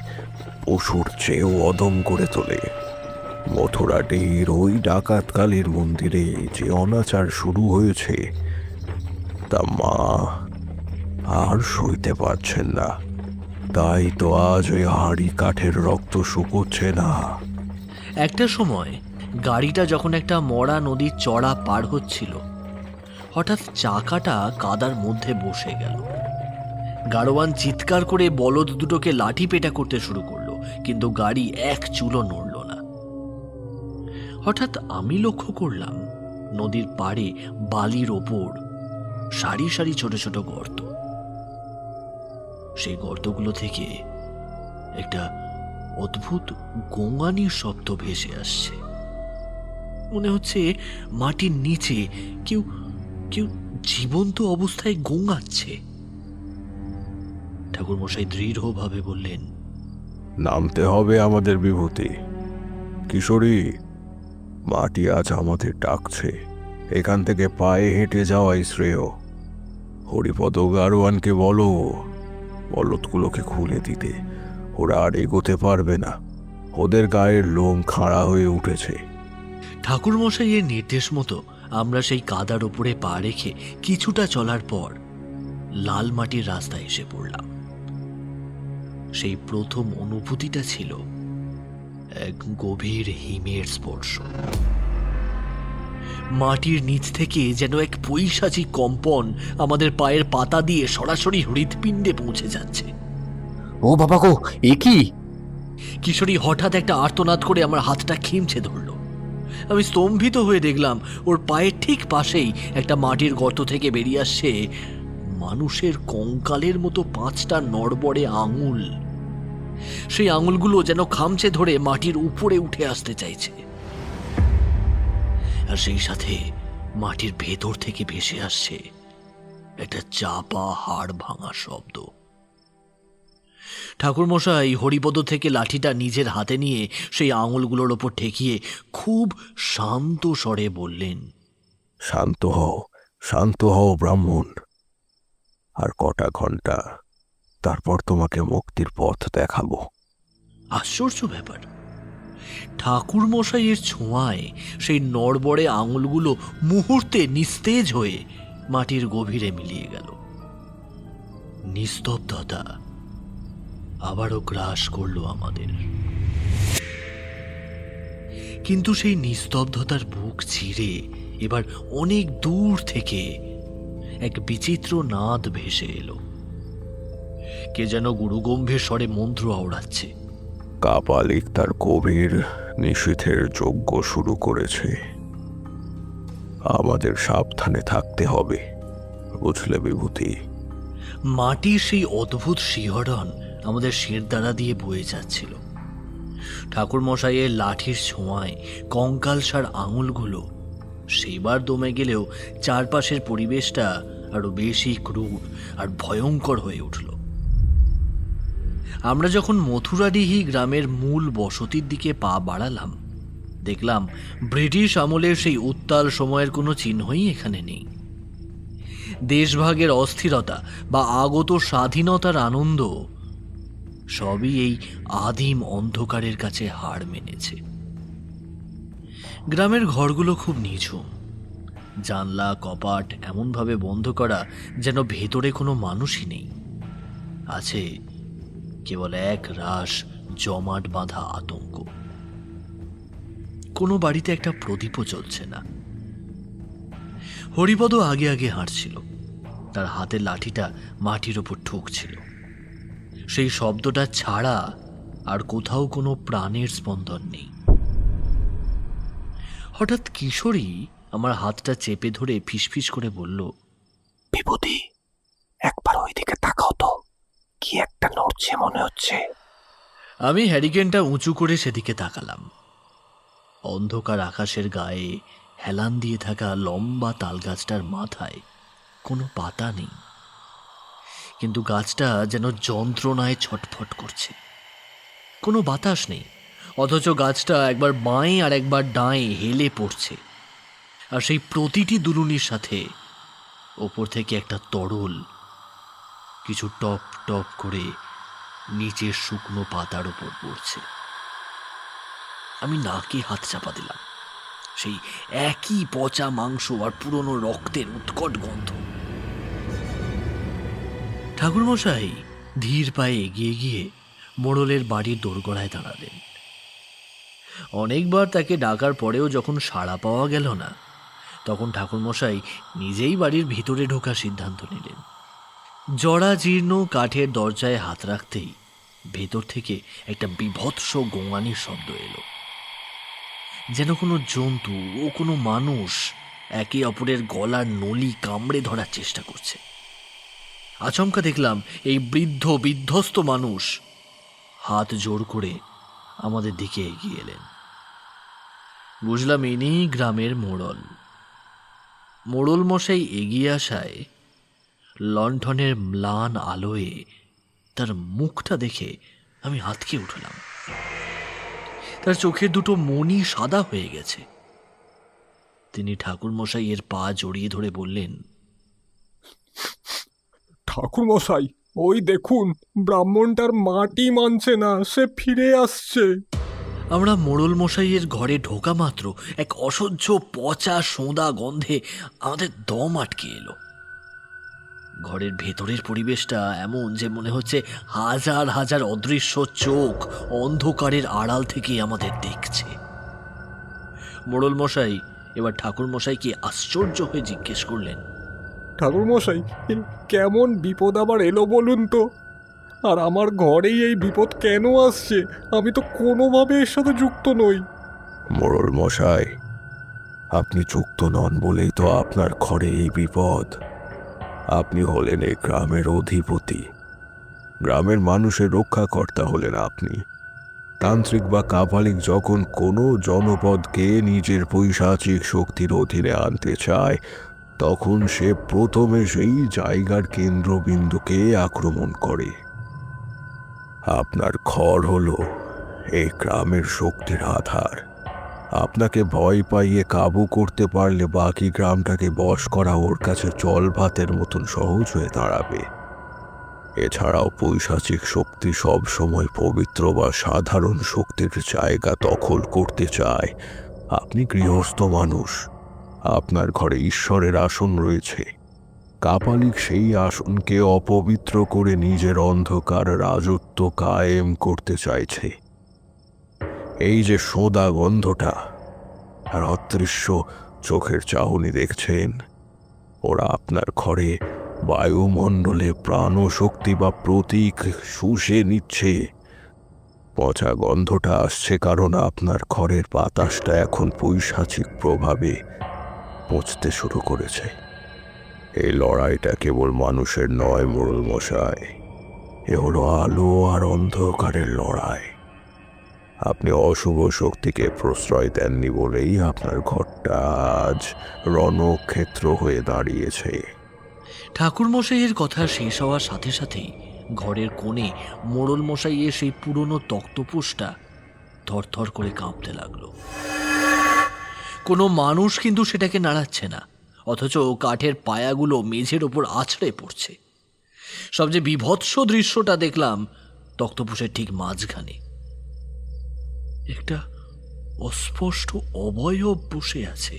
পশুর চেয়েও অদম করে তোলে। মথুরাটির ওই ডাকাতকালীর মন্দিরে যে অনাচার শুরু হয়েছে তা মা আর সইতে পারছেন না। তাই তো আজ ওই হাড়ি কাঠের রক্ত শুকোচ্ছে না। একটা সময় গাড়িটা যখন একটা মরা নদীর চড়া পার হচ্ছিল, হঠাৎ চাকাটা কাদার মধ্যে বসে গেল। গাড়োয়ান চিৎকার করে বলদ দুটোকে লাঠি পেটা করতে শুরু করলো, কিন্তু গাড়ি এক চুলো নড়ল না। হঠাৎ আমি লক্ষ্য করলাম নদীর পাড়ে বালির ওপর সারি সারি ছোট ছোট গর্ত। সেই গর্তগুলো থেকে একটা অদ্ভুত গোঙানির শব্দ ভেসে আসছে। মনে হচ্ছে মাটির নিচে কেউ কেউ জীবন্ত অবস্থায় গোঙাচ্ছে। ঠাকুরমশাই দৃঢ়ভাবে বললেন, নামতে হবে আমাদের বিভূতি। কিশোরী, মাটি আজ আমাদের ডাকছে। এখান থেকে পায়ে হেঁটে যাওয়াই শ্রেয়। হরিপদ গারোয়ানকে বলো বলদগুলোকে খুলে দিতে। ওরা আর এগোতে পারবে না, ওদের গায়ের লোম খাড়া হয়ে উঠেছে। ঠাকুরমশাইয়ের নির্দেশ মতো আমরা সেই কাদার উপরে পা রেখে কিছুটা চলার পর লাল মাটির রাস্তায় এসে পড়লাম। সেই প্রথম অনুভূতিটা ছিল এক গভীর হিমের স্পর্শ। মাটির নিচ থেকে যেন এক পৈশাচিক কম্পন আমাদের পায়ের পাতা দিয়ে সরাসরি হৃৎপিণ্ডে পৌঁছে যাচ্ছে। ও বাবা গো, এ কি? কিশোরী হঠাৎ একটা আর্তনাদ করে আমার হাতটা খিমচে ধরল। আমি স্তম্ভিত হয়ে দেখলাম ওর পায়ের ঠিক পাশেই একটা মাটির গর্ত থেকে বেরিয়ে আসছে মানুষের কঙ্কালের মতো 5টা নড়বড়ে আঙুল। সেই আঙুলগুলো যেন খামচে ধরে মাটির উপরে উঠে আসতে চাইছে, আর সেই সাথে মাটির ভেতর থেকে ভেসে আসছে একটা চাপা হাড় ভাঙা শব্দ। ঠাকুরমশাই হরিপদ থেকে লাঠিটা নিজের হাতে নিয়ে সেই আঙুলগুলোর ওপর ঠেকিয়ে খুব শান্ত স্বরে বললেন, শান্ত হও, শান্ত হও ব্রাহ্মণ। আর কটা ঘন্টা, তারপর তোমাকে মুক্তির পথ দেখাবো। আশ্চর্য ব্যাপার, ঠাকুরমশাইয়ের ছোঁয়ায় সেই নড়বড়ে আঙুলগুলো মুহূর্তে নিস্তেজ হয়ে মাটির গভীরে মিলিয়ে গেল। নিস্তব্ধতা আবারও গ্রাস করলো আমাদের, কিন্তু সেই নিস্তব্ধতার বুক চিরে এবার অনেক দূর থেকে এক বিচিত্র নাদ ভেসে এলো। কে যেন গুরুগম্ভীর স্বরে মন্ত্র আওড়াচ্ছে। কাপালিক তার গভীর নিষিদ্ধের যজ্ঞ শুরু করেছে। আমাদের সাবধানে থাকতে হবে, বুঝলে বিভূতি? মাটির সেই অদ্ভুত শিহরণ আমাদের শিরদাঁড়া দিয়ে বয়ে যাচ্ছিল। ঠাকুরমশাইয়ের লাঠির ছোঁয়ায় কঙ্কালসার আঙুলগুলো সেইবার দমে গেলেও চারপাশের পরিবেশটা আরো বেশি ক্রূর আর ভয়ঙ্কর হয়ে উঠল। আমরা যখন মথুরাডিহি গ্রামের মূল বসতির দিকে পা বাড়ালাম, দেখলাম ব্রিটিশ আমলের সেই উত্তাল সময়ের কোনো চিহ্নই এখানে নেই। দেশভাগের অস্থিরতা বা আগত স্বাধীনতার আনন্দ সবই এই আদিম অন্ধকারের কাছে হার মেনেছে। গ্রামের ঘরগুলো খুব নিঝুম, জানলা কপাট এমনভাবে বন্ধ করা যেন ভেতরে কোনো মানুষই নেই। আছে কেবল এক রাশ জমাট বাঁধা আতঙ্ক। কোনো বাড়িতে একটা প্রদীপও জ্বলছে না। হরিপদ আগে আগে হাঁটছিল, তার হাতের লাঠিটা মাটির ওপর ঠুকছিল। সেই শব্দটা ছাড়া আর কোথাও কোনো প্রাণের স্পন্দন নেই। হঠাৎ কিশোরী আমার হাতটা চেপে ধরে ফিসফিস করে বলল, বিভূতি, একবার ওইদিকে তাকাও তো, কি একটা নড়ছে মনে হচ্ছে। আমি হ্যারিকেনটা উঁচু করে সেদিকে তাকালাম। অন্ধকার আকাশের গায়ে হেলান দিয়ে থাকা লম্বা তালগাছটার মাথায় কোনো পাতা নেই, কিন্তু গাছটা যেন যন্ত্রণায় ছটফট করছে। কোনো বাতাস নেই, অথচ গাছটা একবার বাঁয়ে আর একবার ডাঁয়ে হেলে পড়ছে। আর সেই প্রতিটি দুলুনির সাথে ওপর থেকে একটা তরল কিছু টপ টপ করে নিচের শুকনো পাতার উপর পড়ছে। আমি নাকে হাত চাপা দিলাম। সেই একই পচা মাংস আর পুরনো রক্তের উৎকট গন্ধ। ঠাকুরমশাই ধীর পায়ে এগিয়ে গিয়ে মোড়লের বাড়ির দোরগোড়ায় দাঁড়ালেন। অনেকবার তাকে ডাকার পরেও যখন সাড়া পাওয়া গেল না, তখন ঠাকুরমশাই নিজেই বাড়ির ভিতরে ঢোকার সিদ্ধান্ত নিলেন। জরা জীর্ণ কাঠের দরজায় হাত রাখতেই ভেতর থেকে একটা বীভৎস গোঙানির শব্দ এলো, যেন কোনো জন্তু ও কোনো মানুষ একে অপরের গলার নলি কামড়ে ধরার চেষ্টা করছে। আচমকা দেখলাম এই বৃদ্ধ বিধ্বস্ত মানুষ হাত জোর করে আমাদের দিকে এগিয়ে এলেন। বুঝলাম ইনি গ্রামের মোড়ল। মোড়ল মশাই এগিয়ে আসায় লণ্ঠনের ম্লান আলোয় তার মুখটা দেখে আমি আঁতকে উঠলাম। তার চোখের দুটো মণি সাদা হয়ে গেছে। তিনি ঠাকুরমশাইয়ের পা জড়িয়ে ধরে বললেন, ঠাকুরমশাই, ওই দেখুন, ব্রাহ্মণটার মাটি মানছে না, সে ফিরে আসছে। আমরা মোড়ল মশাইয়ের ঘরে ঢোকা মাত্র এক অসহ্য পচা সোঁদা গন্ধে আমাদের দম আটকে এলো। ঘরের ভেতরের পরিবেশটা এমন যে মনে হচ্ছে হাজার হাজার অদৃশ্য চোখ অন্ধকারের আড়াল থেকে আমাদের দেখছে। মোড়ল মশাই এবার ঠাকুর মশাইকে আশ্চর্য হয়ে জিজ্ঞেস করলেন, ঠাকুরমশাই, কেমন বিপদ আবার এলো বলুন তো? আর আমার ঘরেই এই বিপদ কেন আসছে? আমি তো কোনোভাবে এর সাথে যুক্ত নই। মোড়ল মশাই, আপনি যুক্ত নন বলেই তো আপনার ঘরে এই বিপদ। আপনি হলেন এই গ্রামের অধিপতি, গ্রামের মানুষের রক্ষাকর্তা হলেন আপনি। তান্ত্রিক বা কাপালিক যখন কোনো জনপদকে নিজের পৈশাচিক শক্তির অধীনে আনতে চায়, তখন সে প্রথমে সেই জায়গার কেন্দ্রবিন্দুকে আক্রমণ করে। আপনার ঘর হলো এই গ্রামের শক্তির আধার। আপনাকে ভয় পাইয়ে কাবু করতে পারলে বাকি গ্রামটাকে বশ করা ওর কাছে জল ভাতের মতন সহজ হয়ে দাঁড়াবে। এছাড়াও পৈশাচিক শক্তি সব সময় পবিত্র বা সাধারণ শক্তির জায়গা দখল করতে চায়। আপনি গৃহস্থ মানুষ, আপনার ঘরে ঈশ্বরের আসন রয়েছে। কাপালিক সেই আসনকে অপবিত্র করে নিজের অন্ধকার রাজত্ব কায়েম করতে চাইছে। এই যে সোঁদা গন্ধটা আর অদৃশ্য চোখের চাহনি দেখছেন, ওরা আপনার ঘরে বায়ুমণ্ডলে প্রাণশক্তি বা প্রতীক শুষে নিচ্ছে। পচা গন্ধটা আসছে কারণ আপনার ঘরের বাতাসটা এখন পৈশাচিক প্রভাবে পচতে শুরু করেছে। এই লড়াইটা কেবল মানুষের নয় মোড়ল মশাই, এ হলো আলো আর অন্ধকারের লড়াই। আপনি অশুভ শক্তিকে প্রশ্রয় দেননি বলেই আপনার ঘরটা আজ রণক্ষেত্র হয়ে দাঁড়িয়েছে। ঠাকুর মশাইয়ের কথা শেষ হওয়ার সাথে সাথেই ঘরের কোণে মোড়ল মশাইয়ের সেই পুরনো তক্তপোষটা থরথর করে কাঁপতে লাগলো। কোনো মানুষ কিন্তু সেটাকে নাড়াচ্ছে না, অথচ কাঠের পায়াগুলো মেঝের ওপর আছড়ে পড়ছে। সবচেয়ে বীভৎস দৃশ্যটা দেখলাম তক্তপোষের ঠিক মাঝখানে একটা অস্পষ্ট অবয়ব বসে আছে।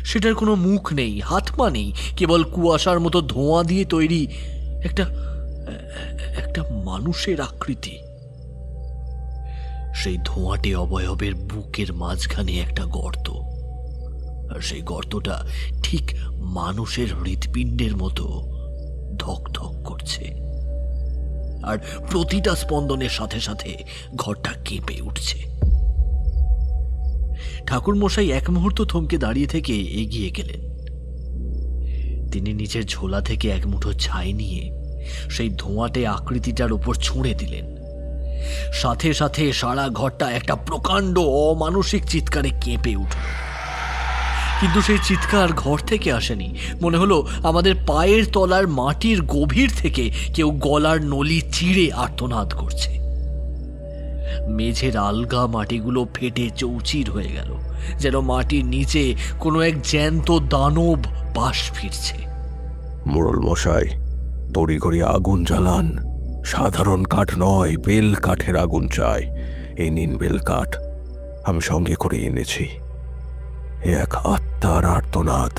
সেটার কোনো মুখ নেই, হাত পা নেই, কেবল কুয়াশার মতো ধোঁয়া দিয়ে তৈরি একটা মানুষের আকৃতি। সেই ধোঁয়াটে অবয়বের বুকের মাঝখানে একটা গর্ত, আর সেই গর্তটা ঠিক মানুষের হৃৎপিণ্ডের মতো ধক ধক করছে। আর প্রতিটা স্পন্দনের সাথে সাথে ঘরটা কেঁপে উঠছে। ঠাকুর মশাই এক মুহূর্ত থমকে দাঁড়িয়ে থেকে এগিয়ে গেলেন। তিনি নিচের ঝোলা থেকে এক মুঠো ছাই নিয়ে সেই ধোঁয়াটে আকৃতিটার উপর ছুঁড়ে দিলেন। সাথে সাথে সারা ঘরটা একটা প্রকাণ্ড অমানসিক চিৎকারে কেঁপে উঠল। কিন্তু সেই চিৎকার ঘর থেকে আসেনি, মনে হলো আমাদের পায়ের তলার মাটির গভীর থেকে কেউ গলার নলি চিড়ে আর্তনাদ করছে। মেঝের আলগা মাটিগুলো ফেটে চৌচির হয়ে গেল, যেন মাটির নিচে কোনো এক জ্যান্ত দানব পাশ ফিরছে। মোড়ল মশাই, তড়িঘড়ি আগুন জ্বালান। সাধারণ কাঠ নয়, বেল কাঠের আগুন চাই। এই নিন বেল কাঠ, আমি সঙ্গে করে এনেছি। এ এক আত্মার আর্তনাদ,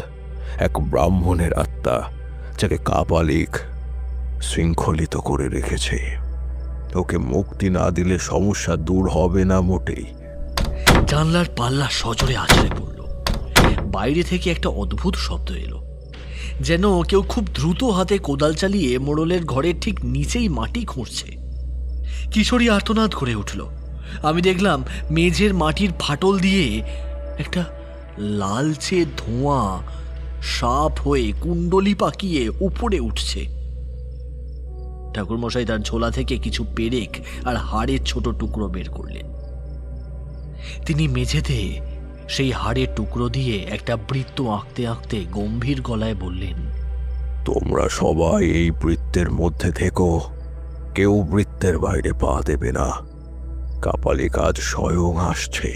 এক ব্রাহ্মণের আত্মা, যাকে কাপালিক শৃঙ্খলিত করে রেখেছে। ওকে মুক্তি না দিলে সমস্যা দূর হবে না মোটেই। জানলার পাল্লা সজোরে আছড়ে পড়ল। বাইরে থেকে একটা অদ্ভুত শব্দ এলো, যেন কেউ খুব দ্রুত হাতে কোদাল চালিয়ে মোড়লের ঘরের ঠিক নিচেই মাটি খুঁড়ছে। কিশোরী আর্তনাদ করে উঠল। আমি দেখলাম মেঝের মাটির ফাটল দিয়ে একটা লালচে ধোঁয়া সাপ হয়ে কুণ্ডলি পাকিয়ে উপরে উঠছে। ঠাকুরমশাই তার ঝোলা থেকে কিছু পেরেক আর হাড়ের ছোট টুকরো বের করলেন। তিনি মেঝেতে সেই হাড়ের টুকরো দিয়ে একটা বৃত্ত আঁকতে আঁকতে গম্ভীর গলায় বললেন, তোমরা সবাই এই বৃত্তের মধ্যে থেকো, কেউ বৃত্তের বাইরে পা দেবে না। কাপালিক আজ স্বয়ং আসছে।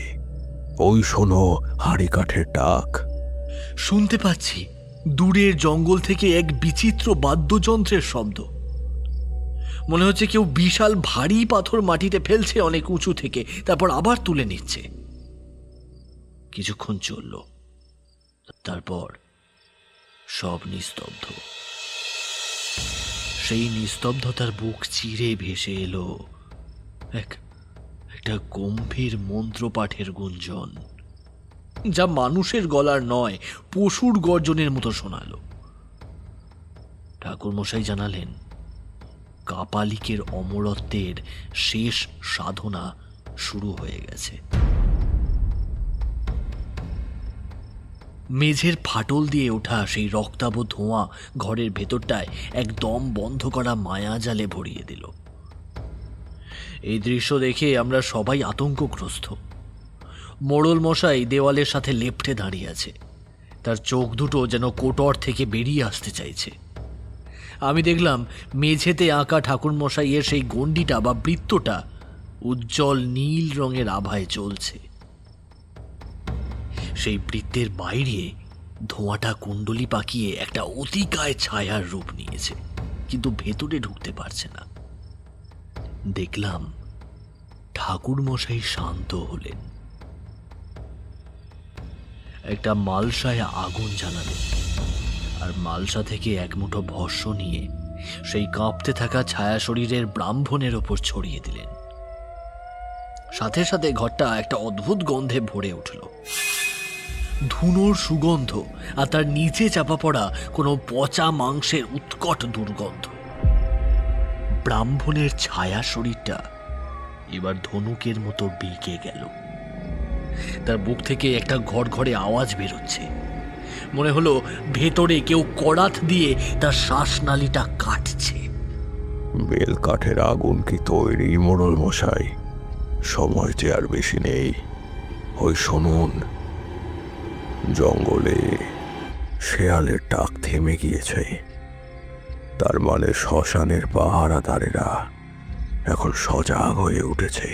ওই শোনো হাড়ি কাঠের ডাক। শুনতে পাচ্ছি দূরের জঙ্গল থেকে এক বিচিত্র বাদ্যযন্ত্রের শব্দ। মনে হচ্ছে কেউ বিশাল ভারী পাথর মাটিতে ফেলছে অনেক উঁচু থেকে, তারপর আবার তুলে নিচ্ছে। কিছুক্ষণ চলল, তারপর সব নিস্তব্ধ। সেই নিস্তব্ধতার বুক চিরে ভেসে এলো একটা গম্ভীর মন্ত্রপাঠের গুঞ্জন, যা মানুষের গলার নয়, পশুর গর্জনের মতো শোনালো। ঠাকুরমশাই জানালেন, কাপালিকের অমরত্বের শেষ সাধনা শুরু হয়ে গেছে। মেঝের ফাটল দিয়ে ওঠা সেই রক্তাভ ধোঁয়া ঘরের ভেতরটায় একদম বন্ধ করা মায়াজালে ভরিয়ে দিল। এই দৃশ্য দেখে আমরা সবাই আতঙ্কগ্রস্ত। মোড়ল মশাই দেওয়ালের সাথে লেপ্টে দাঁড়িয়ে আছে, তার চোখ দুটো যেন কোটর থেকে বেরিয়ে আসতে চাইছে। আমি দেখলাম মেঝেতে আঁকা ঠাকুরমশাইয়ের সেই গণ্ডিটা বা বৃত্তটা উজ্জ্বল নীল রঙের আভায় চলছে। সেই বৃত্তের বাইরে ধোঁয়াটা কুণ্ডলি পাকিয়ে একটা অতিকায় ছায়ার রূপ নিয়েছে, কিন্তু ভেতরে ঢুকতে পারছে না। দেখলাম ঠাকুরমশাই শান্ত হলেন। একটা মালসায় আগুন জ্বালালেন, আর মালসা থেকে এক মুঠো ভস্য নিয়ে সেই কাঁপতে থাকা ছায়া শরীরের ব্রাহ্মণের ওপর ছড়িয়ে দিলেন। সাথে সাথে ঘরটা একটা অদ্ভুত গন্ধে ভরে উঠল, ধুনোর সুগন্ধ আর তার নিচে চাপা পড়া কোনো পচা মাংসের উৎকট দুর্গন্ধ। ব্রাহ্মণের ছায়া শরীরটা এবার ধনুকের মতো বেঁকে গেল। তার বুক থেকে একটা ঘড়ঘড়ে আওয়াজ বেরোচ্ছে, মনে হলো ভেতরে কেউ করাত দিয়ে তার শ্বাসনালীটা কাটছে। বেল কাঠের আগুন কি তৈরি মোড়ল মশাই? সময় যে আর বেশি নেই। ওই শুনুন, জঙ্গলে শেয়ালের ডাক থেমে গিয়েছে। তার মানে শ্মশানের পাহারাদারেরা এখন সজাগ হয়ে উঠেছে।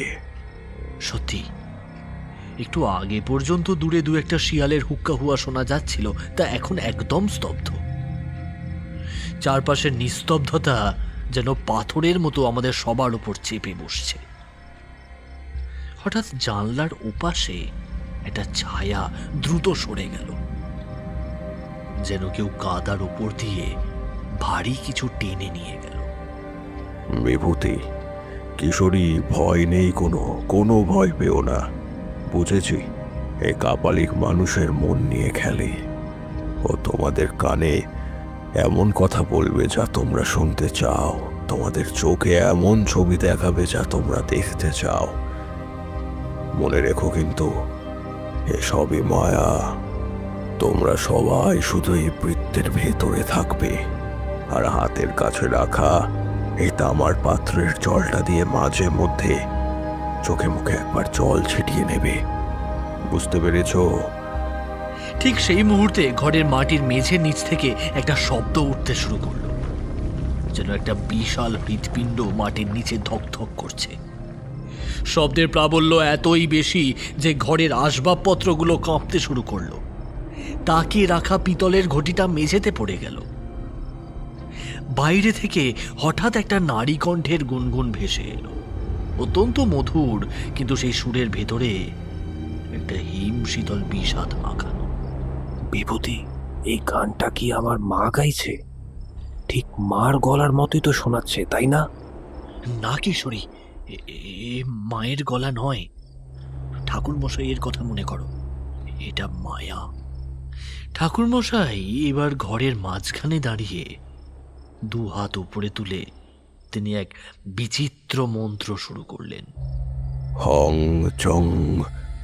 সত্যি, একটু আগে পর্যন্ত দূরে দু একটা শিয়ালের হুক্কা হুয়া শোনা যাচ্ছিল, তা এখন একদম স্তব্ধ। চারপাশের নিস্তব্ধতা যেন পাথরের মতো আমাদের সবার উপর চেপে বসছে। হঠাৎ জানলার ওপাশে একটা ছায়া দ্রুত সরে গেল, যেন কেউ কাদার উপর দিয়ে ভারী কিছু টেনে নিয়ে গেল। বিভূতি, কিশোরী, ভয় নেই, কোনো ভয় পেও না। বুঝেছি, এই কাপালিক মানুষের মন নিয়ে খেলে। ও তোমাদের কানে এমন কথা বলবে যা তোমরা শুনতে চাও, তোমাদের চোখে এমন ছবি দেখাবে যা তোমরা দেখতে চাও। মনে রেখো কিন্তু, এসবই মায়া। তোমরা সবাই শুধু এই বৃত্তের ভেতরে থাকবে, আর হাতের কাছে রাখা এই তামার পাত্রের জলটা দিয়ে মাঝে মধ্যে চোখে মুখে একবার জল ছিটিয়ে নেবে, বুঝতে পেরেছো? ঠিক সেই মুহূর্তে ঘরের মাটির মেঝের নিচ থেকে একটা শব্দ উঠতে শুরু করলো, যেন একটা বিশাল হৃৎপিণ্ড মাটির নিচে ধকধক করছে। শব্দের প্রাবল্য এতই বেশি যে ঘরের আসবাবপত্রগুলো কাঁপতে শুরু করলো। তাকে রাখা পিতলের ঘটিটা মেঝেতে পড়ে গেল। বাইরে থেকে হঠাৎ একটা নারী কণ্ঠের গুনগুন ভেসে এলো, অত্যন্ত মধুর, কিন্তু সেই সুরের ভেতরে একটা হিম শীতল বিষাদ মাখানো। বিভূতি, এই গানটা কি আমার মা গাইছে? ঠিক মার গলার মতোই তো শোনাচ্ছে, তাই না? না কিশোরী, এ মায়ের গলা নয়। ঠাকুর মশাইয়ের কথা মনে করো, এটা মায়া। ঠাকুর মশাই এবার ঘরের মাঝখানে দাঁড়িয়ে দু হাত উপরে তুলে তিনি এক বিচিত্র মন্ত্র শুরু করলেন। হং চং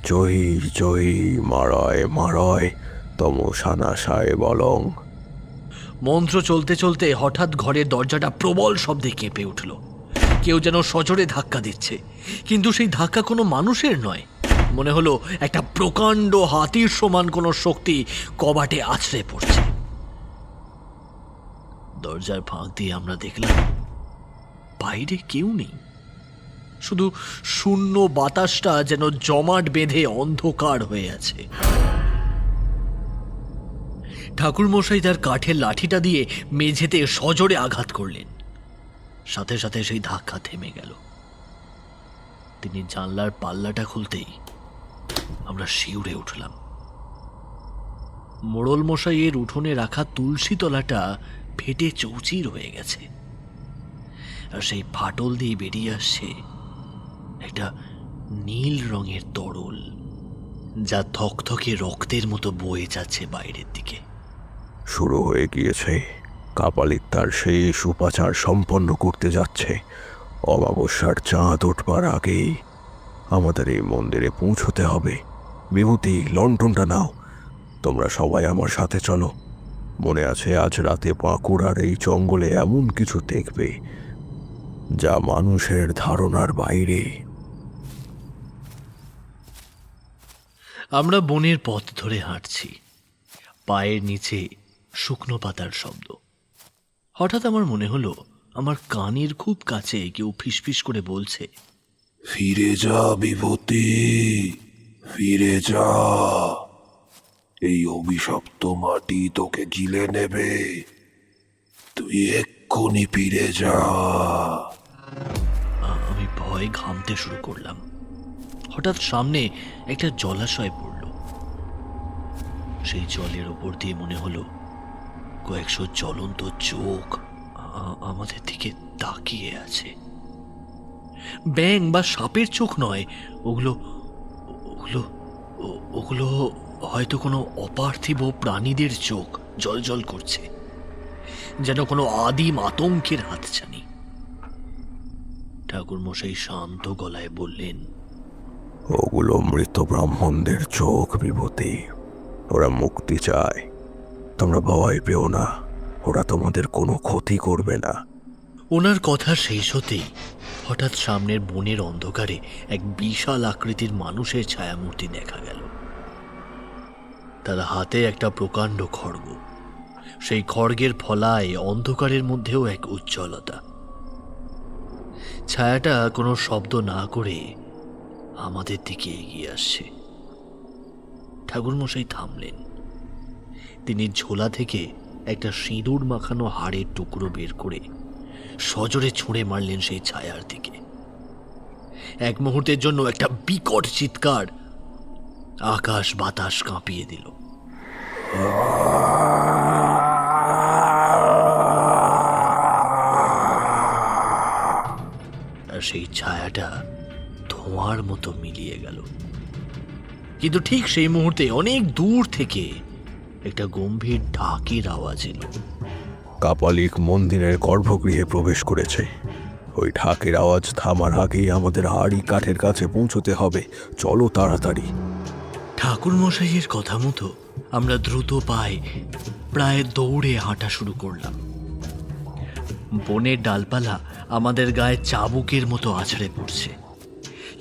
জয়ী জয়ী মারয় মারয় তমসানাশায় বলং। মন্ত্র চলতে চলতে হঠাৎ ঘরের দরজাটা প্রবল শব্দে কেঁপে উঠল। কেউ যেন সজোরে ধাক্কা দিচ্ছে, কিন্তু সেই ধাক্কা কোনো মানুষের নয়। মনে হলো একটা প্রকাণ্ড হাতির সমান কোনো শক্তি কবাটে আছড়ে পড়ছে। দরজার ফাঁক দিয়ে আমরা দেখলাম বাইরে কেউ নেই, শুধু শূন্য বাতাসটা যেন জমাট বেঁধে অন্ধকার হয়ে আছে। ঠাকুর মশাই তার কাঠের লাঠিটা দিয়ে মেঝেতে সজোরে আঘাত করলেন। সাথে সাথে সেই ধাক্কা থেমে গেল। তিনি জানলার পাল্লাটা খুলতেই আমরা শিউরে উঠলাম। মোড়ল মশাইয়ের উঠোনে রাখা তুলসী তলাটা ফেটে চৌচির হয়ে গেছে, আর সেই ফাটল দিয়ে বেরিয়ে আসছে একটা নীল রঙের তরল, যা থকথকে রক্তের মতো বয়ে যাচ্ছে বাইরের দিকে। শুরু হয়ে গিয়েছে। কাপালিক তার সেই সুপাচার সম্পন্ন করতে যাচ্ছে। অমাবস্যার চাঁদ উঠবার আগেই আমাদের এই মন্দিরে পৌঁছতে হবে। বিভূতি, লণ্ঠনটা নাও, তোমরা সবাই আমার সাথে চলো। মনে আছে আজ রাতে বাঁকুড়ার এই জঙ্গলে এমন কিছু দেখবে যা মানুষের ধারণার বাইরে। আমরা বনের পথ ধরে হাঁটছি, পায়ের নিচে শুকনো পাতার শব্দ। হঠাৎ আমার মনে হলো আমার কানের খুব কাছে কেউ ফিসফিস করে বলছে, ফিরে যা বিভূতি, ফিরে যা। এই অভিশপ্ত মাটি তোকে গিলে নেবে, তুই এক্ষুনি ফিরে যা। আমি ভয়ে ঘামতে শুরু করলাম। হঠাৎ সামনে একটা জলাশয় পড়ল। সেই জলের ওপর দিয়ে মনে হলো কয়েকশো জ্বলন্ত চোখ আমাদের দিকে তাকিয়ে আছে। ব্যাঙ বা সাপের চোখ নয়, ওগুলো ওগুলো ওগুলো হয়তো কোনো অপার্থিব প্রাণীদের চোখ জ্বলজ্বল করছে, যেন কোনো আদিম আতঙ্কের হাতছানি। ঠাকুর মশাই শান্ত গলায় বললেন, ওগুলো মৃত ব্রাহ্মণদের চোখ বিভূতি। ওরা মুক্তি চায়। তোমরা ভয় পেও না, ওরা তোমাদের কোনো ক্ষতি করবে না। ওনার কথা শেষ হতেই হঠাৎ সামনের বনের অন্ধকারে এক বিশাল আকৃতির মানুষের ছায়ামূর্তি দেখা গেল। তার হাতে একটা প্রকাণ্ড খড়গ। সেই খড়গের ফলায় অন্ধকারের মধ্যেও এক উজ্জ্বলতা। ছায়াটা কোনো শব্দ না করে আমাদের দিকে এগিয়ে আসছে। ঠাকুরমশাই থামলেন। তিনি ঝোলা থেকে একটা সিঁদুর মাখানো হাড়ের টুকরো বের করে সজোরে ছুঁড়ে মারলেন সেই ছায়ার দিকে। এক মুহূর্তের জন্য একটা বিকট চিৎকার আকাশ বাতাস কাঁপিয়ে দিল। আর সেই ছায়াটা ধোঁয়ার মতো মিলিয়ে গেল। কিন্তু ঠিক সেই মুহূর্তে অনেক দূর থেকে একটা গম্ভীর ঢাকের আওয়াজ এলো। কাপালিক মন্দিরের গর্ভগৃহে প্রবেশ করেছে। ওই ঢাকের আওয়াজ থামার আগেই আমাদের হাড়ি কাঠের কাছে পৌঁছতে হবে। চলো তাড়াতাড়ি। ঠাকুর মশাইয়ের কথা মতো আমরা দ্রুত পায়ে প্রায় দৌড়ে হাঁটা শুরু করলাম। বনের ডালপালা আমাদের গায়ে চাবুকের মতো আছড়ে পড়ছে,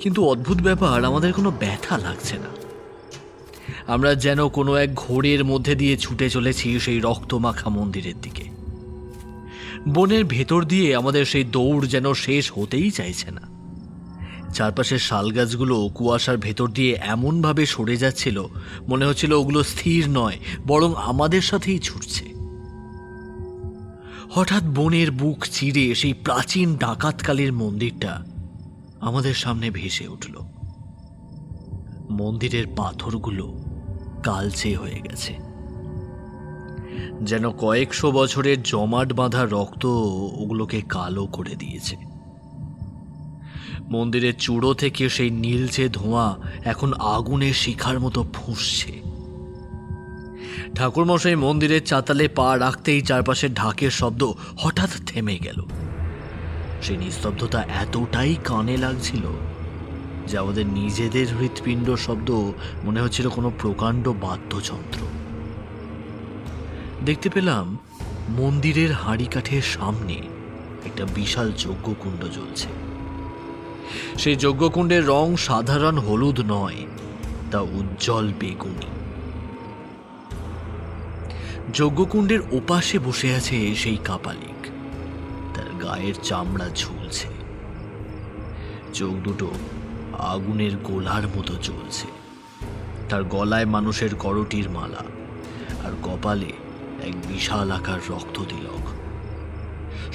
কিন্তু অদ্ভুত ব্যাপার, আমাদের কোনো ব্যথা লাগছে না। আমরা যেন কোনো এক ঘোরের মধ্যে দিয়ে ছুটে চলেছি সেই রক্তমাখা মন্দিরের দিকে। বনের ভেতর দিয়ে আমাদের সেই দৌড় যেন শেষ হতেই চাইছে না। চারপাশের শালগাছগুলো কুয়াশার ভেতর দিয়ে এমনভাবে সরে যাচ্ছিল, মনে হচ্ছিল ওগুলো স্থির নয়, বরং আমাদের সাথেই ছুটছে। হঠাৎ বনের বুক চিরে সেই প্রাচীন ডাকাতকালীর মন্দিরটা আমাদের সামনে ভেসে উঠল। মন্দিরের পাথরগুলো কালচে হয়ে গেছে, যেন কয়েকশো বছরের জমাট বাঁধা রক্ত ওগুলোকে কালো করে দিয়েছে। মন্দিরের চূড়ো থেকে সেই নীলচে ধোঁয়া এখন আগুনের শিখার মতো ফুঁসছে। ঠাকুরমশাই মন্দিরের চাতালে পা রাখতেই চারপাশের ঢাকের শব্দ হঠাৎ থেমে গেল। সেই নিস্তব্ধতা এতটাই কানে লাগছিল যে আমাদের নিজেদের হৃৎপিণ্ড শব্দ মনে হচ্ছিল কোনো প্রকাণ্ড বাদ্যযন্ত্র। দেখতে পেলাম মন্দিরের হাঁড়িকাঠের সামনে একটা বিশাল যজ্ঞকুণ্ড জ্বলছে। সেই যজ্ঞকুণ্ডের রং সাধারণ হলুদ নয়, তা উজ্জ্বল বেগুনি। যজ্ঞকুণ্ডের ওপাশে বসে আছে সেই কাপালিক, তার গায়ের চামড়া ঝুলছে, চোখ দুটো আগুনের গোলার মতো জ্বলছে। তার গলায় মানুষের করটির মালা, আর কপালে এক বিশাল আকার রক্ত তিলক।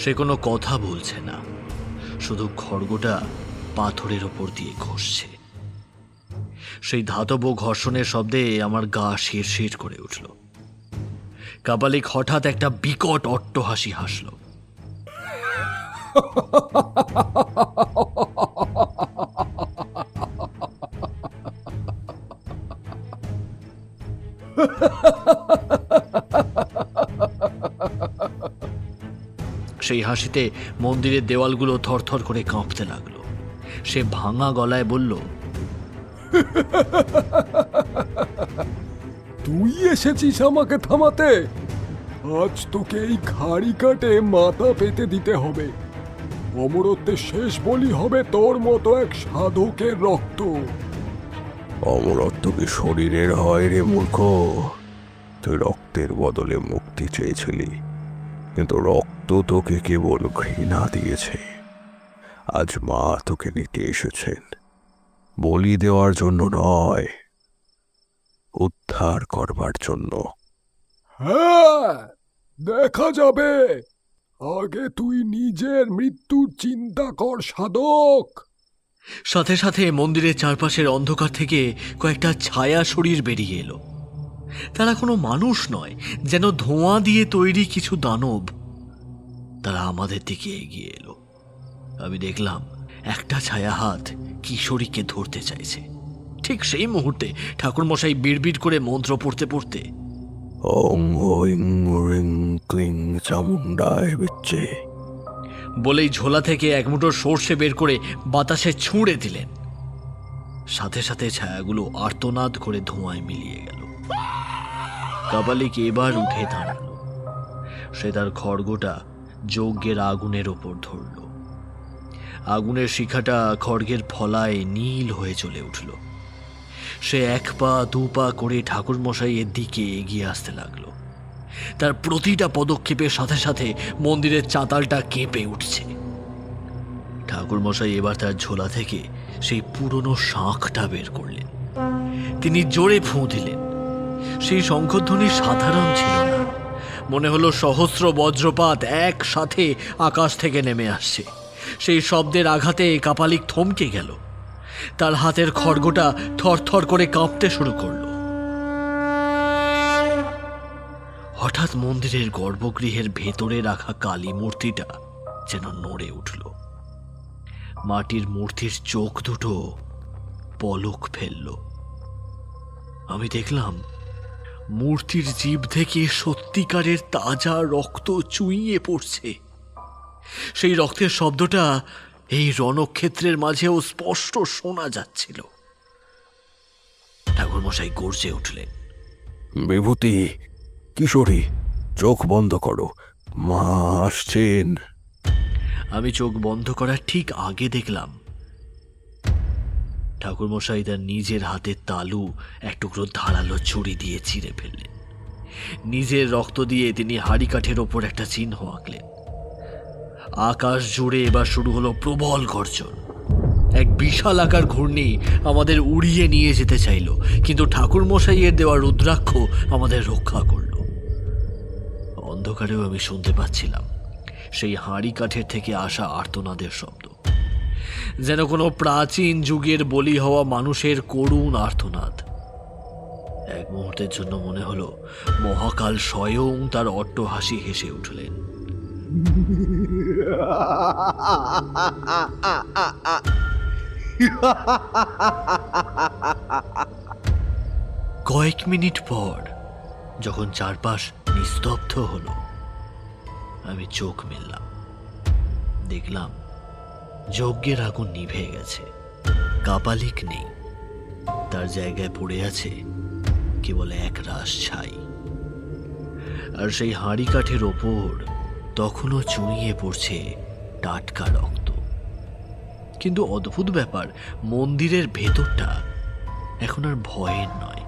সে কোনো কথা বলছে না, শুধু খড়গটা পাথরের ওপর দিয়ে ঘষছে। সেই ধাতব ঘর্ষণের শব্দে আমার গা শিরশির করে উঠল। কাপালিক হঠাৎ একটা বিকট অট্টহাসি হাসল। সেই হাসিতে মন্দিরের দেওয়ালগুলো থরথর করে কাঁপতে লাগলো। সে ভাঙা গলায় বলল, তুই এসেছিস আমাকে থামাতে? আজ তোকে এই খাড়ি কাটে মাথা পেতে দিতে হবে। অমরত্বের শেষ বলি হবে তোর মতো এক সাধকের রক্ত। অমরত্ব কি শরীরের হয় রে মূর্খ? তুই রক্তের বদলে মুক্তি চেয়েছিলি, কিন্তু রক্ত তোকে কেবল ঘৃণা দিয়েছে। আজ মা তোকে নিতে এসেছেন, বলি দেওয়ার জন্য নয়, উদ্ধার করবার জন্য। হ্যাঁ, দেখা যাবে। আগে তুই নিজের মৃত্যুর চিন্তা কর সাধক। সাথে সাথে মন্দিরের চারপাশের অন্ধকার থেকে কয়েকটা ছায়া শরীর বেরিয়ে এলো। তারা কোনো মানুষ নয়, যেন ধোঁয়া দিয়ে তৈরি কিছু দানব। তারা আমাদের দিকে এগিয়ে এলো। আমি দেখলাম একটা ছায়া হাত কিশোরীকে ধরতে চাইছে। ঠিক সেই মুহূর্তে ঠাকুরমশাই বিড়বিড় করে মন্ত্র পড়তে পড়তে ওং ওং রিং ক্লিং চামুণ্ডায় বিচ্ছে বলেই ঝোলা থেকে এক মুঠো সর্ষে বের করে বাতাসে ছুঁড়ে দিলেন। সাথে সাথে ছায়াগুলো আর্তনাদ করে ধোঁয়ায় মিলিয়ে গেল। কাপালিক এবার উঠে দাঁড়ালো। সে তার খড়গটা যজ্ঞের আগুনের ওপর ধরল। আগুনের শিখাটা খড়গের ফলায় নীল হয়ে চলে উঠল। সে এক পা দু পা করে ঠাকুরমশাইয়ের দিকে এগিয়ে আসতে লাগলো। তার প্রতিটা পদক্ষেপের সাথে সাথে মন্দিরের চাতালটা কেঁপে উঠছে। ঠাকুরমশাই এবার তার ঝোলা থেকে সেই পুরনো শাঁখটা বের করলেন। তিনি জোরে ফুঁ দিলেন। সেই শঙ্খধ্বনি সাধারণ ছিল না, মনে হলো সহস্র বজ্রপাত একসাথে আকাশ থেকে নেমে আসছে। সেই শব্দের আঘাতে কাপালিক থমকে গেল। তার হাতের খড়গটা থরথর করে কাঁপতে শুরু করলো। হঠাৎ মন্দিরের গর্ভগৃহের ভেতরে রাখা কালী মূর্তিটা যেন নড়ে উঠল। মাটির মূর্তির চোখ দুটো পলক ফেলল। আমি দেখলাম মূর্তির জিভ থেকে সত্যিকারের তাজা রক্ত চুইয়ে পড়ছে। সেই রক্তের শব্দটা এই রণক্ষেত্রের মাঝেও স্পষ্ট শোনা যাচ্ছিল। ঠাকুরমশাই গর্জে উঠলেন, বিভূতি, কিশোরী, চোখ বন্ধ করো, মা আসছেন। আমি চোখ বন্ধ করার ঠিক আগে দেখলাম ঠাকুরমশাই তার নিজের হাতের তালু এক টুকরো ধারালো ছুরি দিয়ে চিরে ফেললেন। নিজের রক্ত দিয়ে তিনি হাড়ি কাঠের ওপর একটা চিহ্ন আঁকলেন। আকাশ জুড়ে এবার শুরু হলো প্রবল গর্জন। এক বিশাল আকার ঘূর্ণি আমাদের উড়িয়ে নিয়ে যেতে চাইল, কিন্তু ঠাকুরমশাইয়ের দেওয়া রুদ্রাক্ষ আমাদের রক্ষা করল। অন্ধকারেও আমি শুনতে পাচ্ছিলাম সেই হাঁড়ি কাঠের থেকে আসা আর্তনাদের শব্দ, যেন কোনো প্রাচীন যুগের বলি হওয়া মানুষের করুণ আর্তনাদ। এক মুহূর্তের জন্য মনে হলো মহাকাল স্বয়ং তার অট্টহাসি হেসে উঠলেন। কয়েক মিনিট পর যখন চারপাশ নিস্তব্ধ হলো, আমি চোখ মেললাম। দেখলাম যজ্ঞের আগুন নিভে গেছে, কাপালিক নেই, তার জায়গায় পড়ে আছে কেবল এক রাশ ছাই। আর সেই হাঁড়ি কাঠের ওপর তখনও চুঁইয়ে পড়ছে টাটকা রক্ত। কিন্তু অদ্ভুত ব্যাপার, মন্দিরের ভেতরটা এখন আর ভয়ের নয়,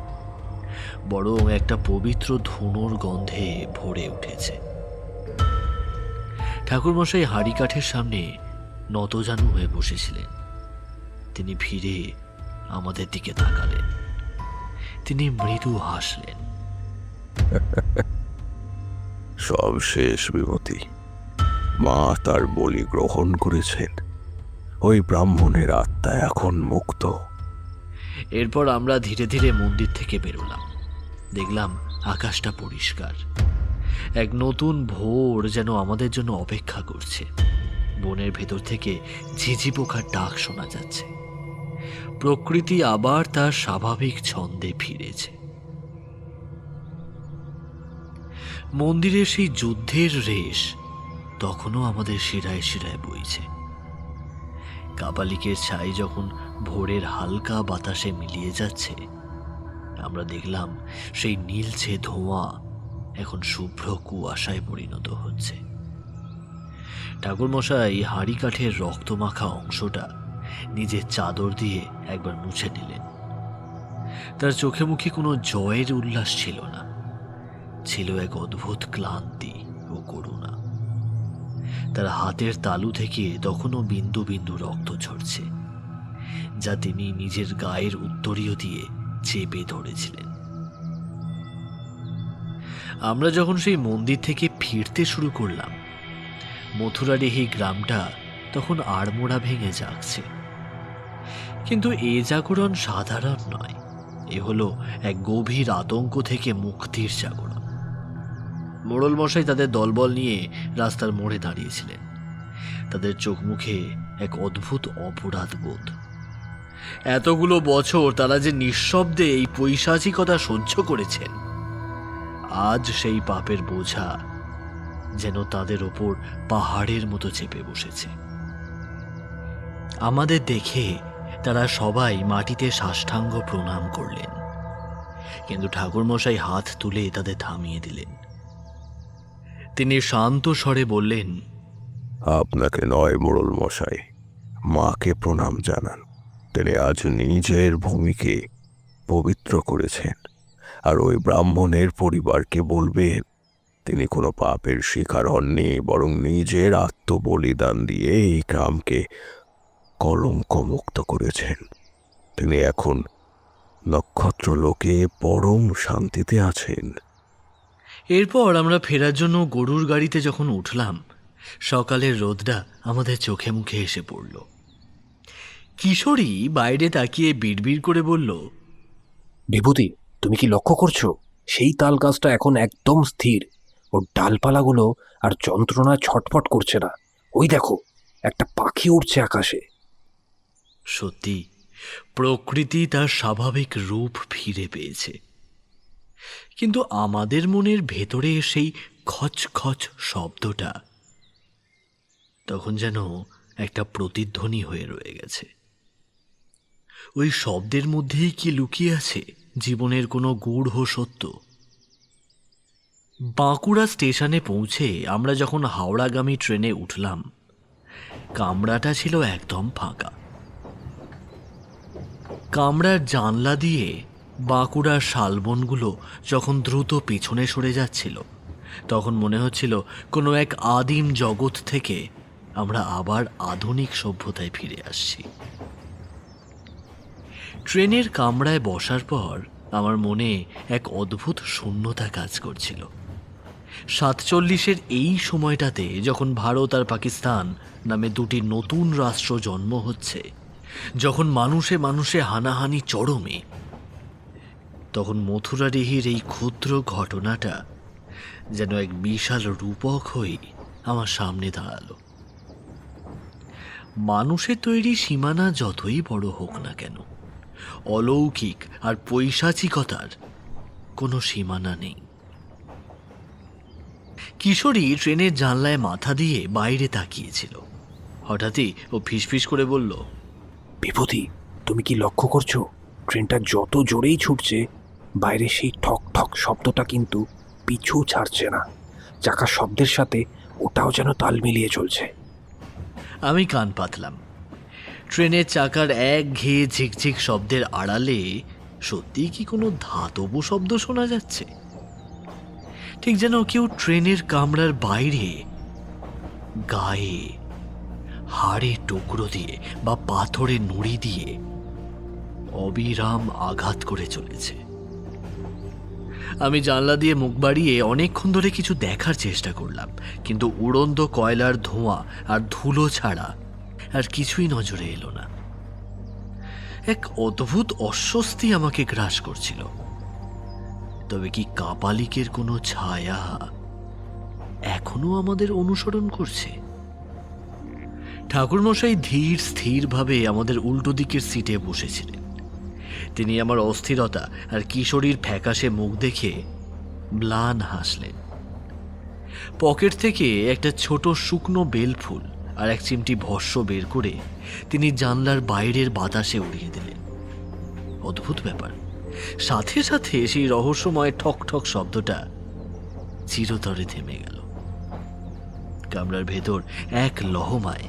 বরং একটা পবিত্র ধুনোর গন্ধে ভরে উঠেছে। ঠাকুরমশাই হাঁড়ি কাঠের সামনে নতজানু হয়ে বসেছিলেন। তিনি ফিরে আমাদের দিকে তাকালেন। তিনি মৃদু হাসলেন। সব শেষ বিভূতি। মা তার বলি গ্রহণ করেছেন। ওই ব্রাহ্মণের আত্মা এখন মুক্ত। এরপর আমরা ধীরে ধীরে মন্দির থেকে বেরোলাম। দেখলাম আকাশটা পরিষ্কার। এক নতুন ভোর যেন আমাদের জন্য অপেক্ষা করছে। বনের ভেতর থেকে ঝিঝি পোকার ডাক শোনা যাচ্ছে। প্রকৃতি আবার তার স্বাভাবিক ছন্দে ফিরেছে। মন্দিরের সেই যুদ্ধের রেশ তখনও আমাদের শিরায় শিরায় বইছে। কাপালিকের ছাই যখন ভোরের হালকা বাতাসে মিলিয়ে যাচ্ছে, আমরা দেখলাম সেই নীলচে ধোঁয়া এখন শুভ্র কুয়াশায় পরিণত হচ্ছে। ঠাকুরমশাই হাঁড়ি কাঠের রক্তমাখা অংশটা নিজের চাদর দিয়ে একবার মুছে নিলেন। তার চোখে মুখে কোনো জয়ের উল্লাস ছিল না, ছিল এক অদ্ভুত ক্লান্তি ও করুণা। তার হাতের তালু থেকে তখনও বিন্দু বিন্দু রক্ত ঝরছে, যা তিনি নিজের গায়ের উত্তরীয় দিয়ে চেপে ধরেছিলেন। আমরা যখন সেই মন্দির থেকে ফিরতে শুরু করলাম, মথুরাডিহি গ্রামটা তখন আড়মোড়া ভেঙে জাগছে। কিন্তু এ জাগরণ সাধারণ নয়, এ হলো এক গভীর আতঙ্ক থেকে মুক্তির জাগরণ। মোড়ল মশাই তাদের দলবল নিয়ে রাস্তার মোড়ে দাঁড়িয়েছিলেন। তাদের চোখ মুখে এক অদ্ভুত অপরাধ বোধ। এতগুলো বছর তারা যে নিঃশব্দে এই পৈশাচিকতা সহ্য করেছেন, আজ সেই পাপের বোঝা যেন তাদের ওপর পাহাড়ের মতো চেপে বসেছে। আমাদের দেখে তারা সবাই মাটিতে সাষ্টাঙ্গ প্রণাম করলেন, কিন্তু ঠাকুরমশাই হাত তুলে তাদের থামিয়ে দিলেন। তিনি শান্ত স্বরে বললেন, আপনাকে নয় মোড়ল মশাই, মাকে প্রণাম জানান। তিনি আজ নিজের ভূমিকে পবিত্র করেছেন। আর ওই ব্রাহ্মণের পরিবারকে বলবেন তিনি কোনো পাপের শিকার হননি, বরং নিজের আত্মবলিদান দিয়ে এই গ্রামকে কলঙ্ক মুক্ত করেছেন। তিনি এখন নক্ষত্রলোকে পরম শান্তিতে আছেন। এরপর আমরা ফেরার জন্য গরুর গাড়িতে যখন উঠলাম, সকালের রোদটা আমাদের চোখে মুখে এসে পড়ল। কিশোরী বাইরে তাকিয়ে বিড়বিড় করে বলল, বিভূতি, তুমি কি লক্ষ্য করছো? সেই তাল গাছটা এখন একদম স্থির। ওর ডালপালাগুলো আর যন্ত্রণায় ছটফট করছে না। ওই দেখো, একটা পাখি উড়ছে আকাশে। সত্যি, প্রকৃতি তার স্বাভাবিক রূপ ফিরে পেয়েছে। কিন্তু আমাদের মনের ভেতরে সেই খচখচ শব্দটা তখন যেন একটা প্রতিধ্বনি হয়ে রয়ে গেছে। ওই শব্দের মধ্যেই কি লুকিয়ে আছে জীবনের কোনো গূঢ় সত্য? বাঁকুড়া স্টেশনে পৌঁছে আমরা যখন হাওড়াগামী ট্রেনে উঠলাম, কামরাটা ছিল একদম ফাঁকা। কামরার জানলা দিয়ে বাঁকুড়ার শালবনগুলো যখন দ্রুত পিছনে সরে যাচ্ছিল, তখন মনে হচ্ছিল কোনো এক আদিম জগৎ থেকে আমরা আবার আধুনিক সভ্যতায় ফিরে আসছি। ট্রেনের কামরায় বসার পর আমার মনে এক অদ্ভুত শূন্যতা কাজ করছিল। 47-এর এই সময়টাতে যখন ভারত আর পাকিস্তান নামে দুটি নতুন রাষ্ট্র জন্ম হচ্ছে, যখন মানুষে মানুষে হানাহানি চরমে, তখন মথুরাডিহির এই ক্ষুদ্র ঘটনাটা যেন এক বিশাল রূপক হয়ে আমার সামনে দাঁড়ালো। মানুষের তৈরি সীমানা যতই বড় হোক না কেন, অলৌকিক আর পৈশাচিকতার কোনো সীমানা নেই। কিশোরী ট্রেনের জানলায় মাথা দিয়ে বাইরে তাকিয়েছিল। হঠাৎই ও ফিসফিস করে বলল, বিভূতি, তুমি কি লক্ষ্য করছো ট্রেনটা যত জোরেই ছুটছে, বাইরে সেই ঠক ঠক শব্দটা কিন্তু পিছু ছাড়ছে না। চাকার শব্দের সাথে ওটাও যেন তাল মিলিয়ে চলছে। আমি কান পাতলাম। ট্রেনের চাকার একঘেয়ে ঝিকঝিক শব্দের আড়ালে সত্যিই কি কোনো ধাতব শব্দ শোনা যাচ্ছে? ঠিক যেন কেউ ট্রেনের কামরার বাইরে গায়ে হাড়ের টুকরো দিয়ে বা পাথরের নুড়ি দিয়ে অবিরাম আঘাত করে চলেছে। আমি জানলা দিয়ে মুখ বাড়িয়ে অনেকক্ষণ ধরে কিছু দেখার চেষ্টা করলাম, কিন্তু উড়ন্ত কয়লার ধোঁয়া আর ধুলো ছাড়া আর কিছুই নজরে এলো না। এক অদ্ভুত অস্বস্তি আমাকে গ্রাস করছিল। তবে কি কাপালিকের কোনো ছায়া এখনো আমাদের অনুসরণ করছে? ঠাকুরমশাই ধীর স্থিরভাবে আমাদের উল্টো দিকের সিটে বসেছিলেন। তিনি আমার অস্থিরতা আর কিশোরীর ফ্যাকাশে মুখ দেখে ম্লান হাসলেন। পকেট থেকে একটা ছোট শুকনো বেলফুল আর এক চিমটি ভস্য বের করে তিনি জানলার বাইরের বাতাসে উড়িয়ে দিলেন। অদ্ভুত ব্যাপার, সাথে সাথে সেই রহস্যময় ঠক ঠক শব্দটা চিরতরে থেমে গেল। কামরার ভেতর এক লহমায়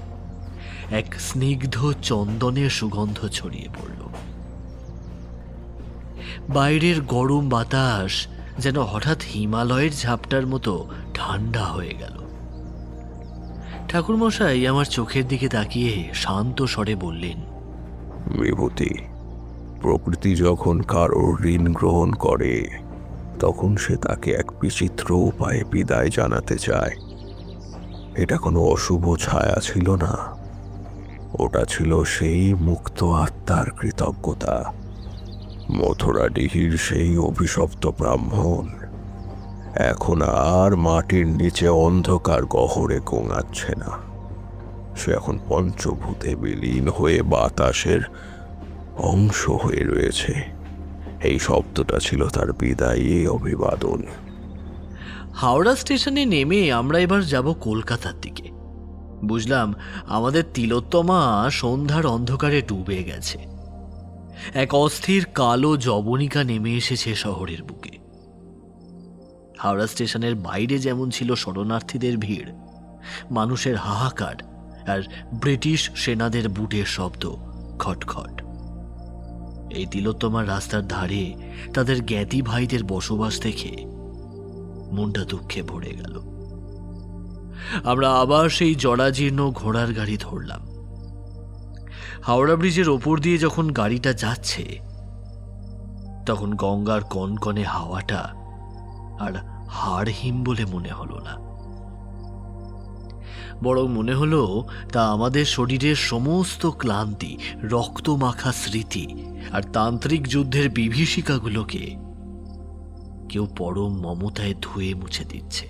এক স্নিগ্ধ চন্দনের সুগন্ধ ছড়িয়ে পড়ল। বাইরের গরম বাতাস যেন হঠাৎ হিমালয়ের ঝাপটার মতো ঠান্ডা হয়ে গেল। ঠাকুরমশাই আমার চোখের দিকে তাকিয়ে শান্ত স্বরে বললেন, বিভূতি, প্রকৃতি যখন কারোর ঋণ গ্রহণ করে তখন সে তাকে এক বিচিত্র উপায়ে বিদায় জানাতে চায়। এটা কোনো অশুভ ছায়া ছিল না, ওটা ছিল সেই মুক্ত আত্মার কৃতজ্ঞতা। মথুরাডিহির সেই অভিশপ্ত ব্রাহ্মণ এখন আর মাটির নিচে অন্ধকার গহরে গোঙাচ্ছে না। সে এখন পঞ্চভূতে বিলীন হয়ে বাতাসের অংশ হয়ে রয়েছে। এই শব্দটা ছিল তার বিদায়ী অভিবাদন। হাওড়া স্টেশনে নেমে আমরা এবার যাব কলকাতার দিকে। বুঝলাম আমাদের তিলোত্তমা সন্ধ্যার অন্ধকারে ডুবে গেছে। এক অস্থির কালো জবনিকা নেমে এসেছে শহরের বুকে। হাওড়া স্টেশনের বাইরে যেমন ছিল শরণার্থীদের ভিড়, মানুষের হাহাকার আর ব্রিটিশ সেনাদের বুটের শব্দ খটখট, এই তিলোত্তমার রাস্তার ধারে তাদের জ্ঞাতি ভাইদের বসবাস দেখে মনটা দুঃখে ভরে গেল। আমরা আবার সেই জরাজীর্ণ ঘোড়ার গাড়ি ধরলাম। হাওড়া ব্রিজের ওপর দিয়ে যখন গাড়িটা যাচ্ছে, তখন গঙ্গার কনকনে হাওয়াটা আর হাড়হিম বলে মনে হলো না, বরং মনে হলো তা আমাদের শরীরের সমস্ত ক্লান্তি, রক্তমাখা স্মৃতি আর তান্ত্রিক যুদ্ধের বিভীষিকাগুলোকে কেউ পরম মমতায় ধুয়ে মুছে দিচ্ছে।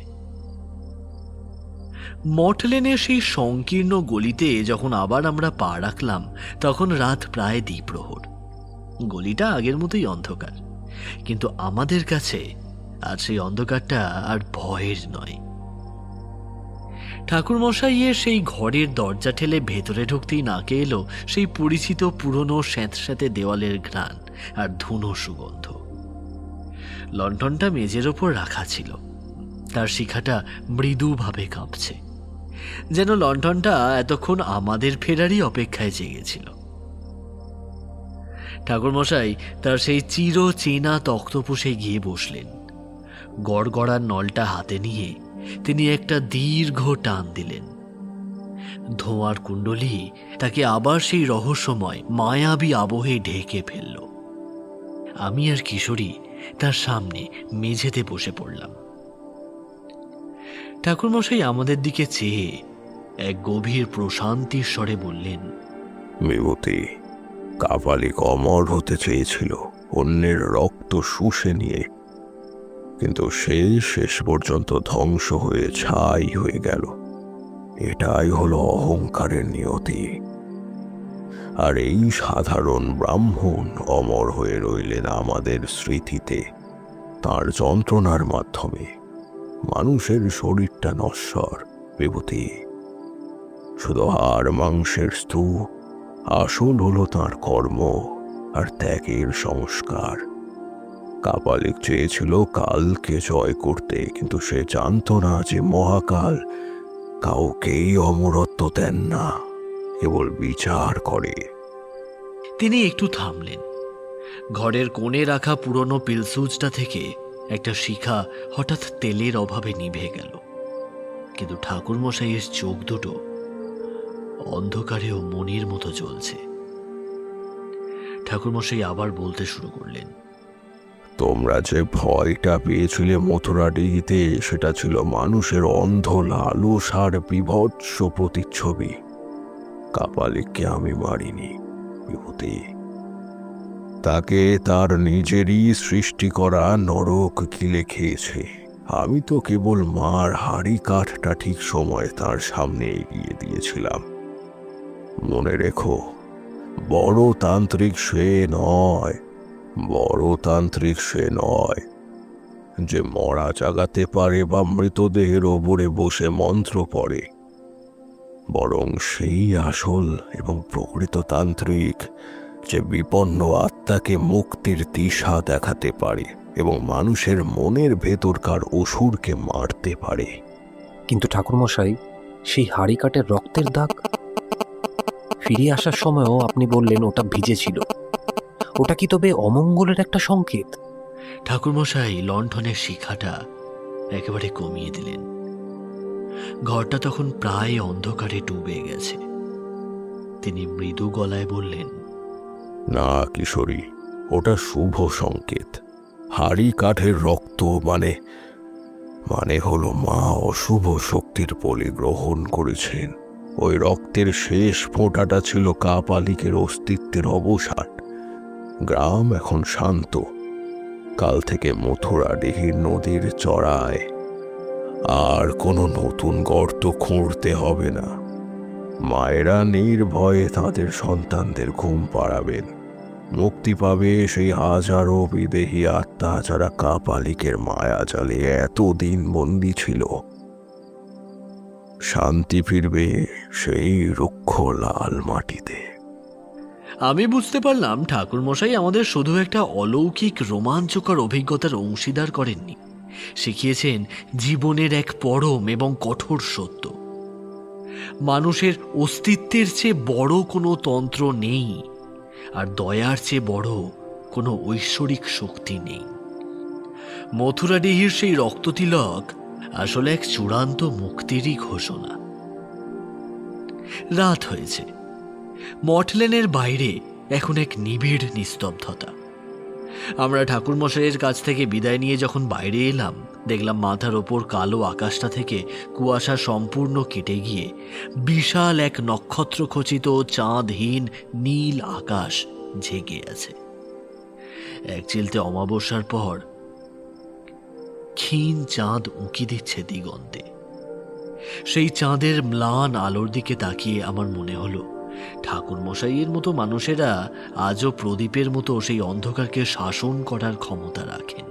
মঠলেনের সেই সংকীর্ণ গলিতে যখন আবার আমরা পা রাখলাম, তখন রাত প্রায় দ্বিপ্রহর। গলিটা আগের মতোই অন্ধকার, কিন্তু আমাদের কাছে আর সেই অন্ধকারটা আর ভয়ের নয়। ঠাকুরমশাইয়ের সেই ঘরের দরজা ঠেলে ভেতরে ঢুকতেই নাকে এলো সেই পরিচিত পুরনো স্যাঁতস্যাঁতে দেওয়ালের ঘ্রাণ আর ধুনো সুগন্ধ। লণ্ঠনটা মেঝের ওপর রাখা ছিল, তার শিখাটা মৃদুভাবে কাঁপছে। যেন লণ্ঠনটা এতক্ষণ আমাদের ফেরারই অপেক্ষায় জেগেছিল। ঠাকুরমশাই তার সেই চির চেনা তক্তপোষে গিয়ে বসলেন। গড়গড়ার নলটা হাতে নিয়ে তিনি একটা দীর্ঘ টান দিলেন। ধোঁয়ার কুণ্ডলী তাকে আবার সেই রহস্যময় মায়াবী আবহে ঢেকে ফেলল। আমি আর কিশোরী তার সামনে মেঝেতে বসে পড়লাম। ঠাকুরমশাই আমাদের দিকে চেয়ে এক গভীর প্রশান্তির স্বরে বললেন, বিভূতি, কাপালিক অমর হতে চেয়েছিল অন্যের রক্ত শুষে নিয়ে, কিন্তু সে শেষ পর্যন্ত ধ্বংস হয়ে ছাই হয়ে গেল। এটাই হলো অহংকারের নিয়তি। আর এই সাধারণ ব্রাহ্মণ অমর হয়ে রইলেন আমাদের স্মৃতিতে তার যন্ত্রণার মাধ্যমে। মানুষের শরীরটা নশ্বর বিভূতি, শুধু হাড় মাংসের স্তূপ। আসল হলো তার কর্ম আর ত্যাগের সংস্কার। কাপালিক চেয়েছিল কালকে জয় করতে, কিন্তু সে জানত না যে মহাকাল কাউকেই অমরত্ব দেন না, কেবল বিচার করে। তিনি একটু থামলেন। ঘরের কোণে রাখা পুরনো পিলসুজটা থেকে একটা শিখা হঠাৎ তেলের অভাবে নিভে গেল, কিন্তু ঠাকুরমশাইয়ের চোখ দুটো অন্ধকারেও মনির মতো জ্বলছে। ঠাকুরমশাই আবার বলতে শুরু করলেন, তোমরা যে ভয়টা পেয়েছিলে মথুরাডিহিতে, সেটা ছিল মানুষের অন্ধ লালস আর বিভৎস প্রতিচ্ছবি। কাপালিককে আমি মারিনি বিভূতি, তাকে তার নিজেরই সৃষ্টি করা নরক গিলে খেয়েছে। আমি তো কেবল মার হাড়ি কাঠটা ঠিক সময় তার সামনে এগিয়ে দিয়েছিলাম। মনে রেখো, বড় তান্ত্রিক সে নয়, যে মরা জাগাতে পারে বা মৃতদেহের ওপরে বসে মন্ত্র পড়ে, বরং সেই আসল এবং প্রকৃত তান্ত্রিক যে বিপন্ন আত্মাকে মুক্তির দিশা দেখাতে পারে এবং মানুষের মনের ভেতরকার অসুরকে মারতে পারে। কিন্তু ঠাকুরমশাই, সেই হাড়ি কাঠের রক্তের দাগ ফিরে আসার সময়ও আপনি বললেন ওটা ভিজে ছিল। ওটা কি তবে অমঙ্গলের একটা সংকেত? ঠাকুরমশাই লণ্ঠনের শিখাটা একেবারে কমিয়ে দিলেন। ঘরটা তখন প্রায় অন্ধকারে ডুবে গেছে। তিনি মৃদু গলায় বললেন, না কিশোরী, ওটা শুভ সংকেত। হাড়ি কাঠের রক্ত মানে হলো মা অশুভ শক্তির বলি গ্রহণ করেছেন। ওই রক্তের শেষ ফোঁটাটা ছিল কাপালিকের অস্তিত্বের অবসান। গ্রাম এখন শান্ত। কাল থেকে মথুরাডিহির নদীর চড়ায় আর কোনো নতুন গর্ত খুঁড়তে হবে না। মায়েরা নির্ভয়ে তাদের সন্তানদের ঘুম পাড়াবেন। মুক্তি পাবে সেই হাজারো বিদেহী আত্মা যারা কাপালিকের মায়া জালে এতদিন বন্দী ছিল। শান্তি ফিরবে সেই রুক্ষ লাল মাটিতে। আমি বুঝতে পারলাম ঠাকুরমশাই আমাদের শুধু একটা অলৌকিক রোমাঞ্চকর অভিজ্ঞতার অংশীদার করেননি, শিখিয়েছেন জীবনের এক পরম এবং কঠোর সত্য। মানুষের অস্তিত্বের চেয়ে বড় কোনো তন্ত্র নেই, আর দয়ার চেয়ে বড় কোনো ঐশ্বরিক শক্তি নেই। মথুরাডিহির সেই রক্ততিলক আসলে এক চূড়ান্ত মুক্তিরই ঘোষণা। রাত হয়েছে। মঠলেনের বাইরে এখন এক নিবিড় নিস্তব্ধতা। আমরা ঠাকুরমশাইয়ের কাছ থেকে বিদায় নিয়ে যখন বাইরে এলাম, দেখলাম মাথার ওপর কালো আকাশটা থেকে কুয়াশা সম্পূর্ণ কেটে গিয়ে বিশাল এক নক্ষত্রখচিত চাঁদহীন নীল আকাশ জেগে আছে। এক চিলতে অমাবস্যার পর ক্ষীণ চাঁদ উঁকি দিচ্ছে দিগন্তে। সেই চাঁদের ম্লান আলোর দিকে তাকিয়ে আমার মনে হলো, ঠাকুরমশাইয়ের মতো মানুষেরা আজও প্রদীপের মতো সেই অন্ধকারকে শাসন করার ক্ষমতা রাখেন।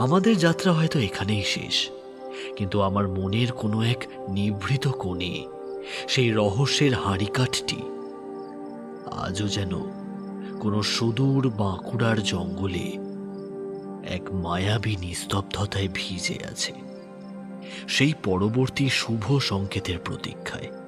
আমাদের যাত্রা হয়তো এখানেই শেষ, কিন্তু আমার মনের কোনো এক নিভৃত কোণে সেই রহস্যের হাঁড়িকাঠটি আজও যেন কোনো সুদূর বাঁকুড়ার জঙ্গলে এক মায়াবী নিস্তব্ধতায় ভিজে আছে। সেই পরবর্তী শুভ সংকেতের প্রতীক্ষায়।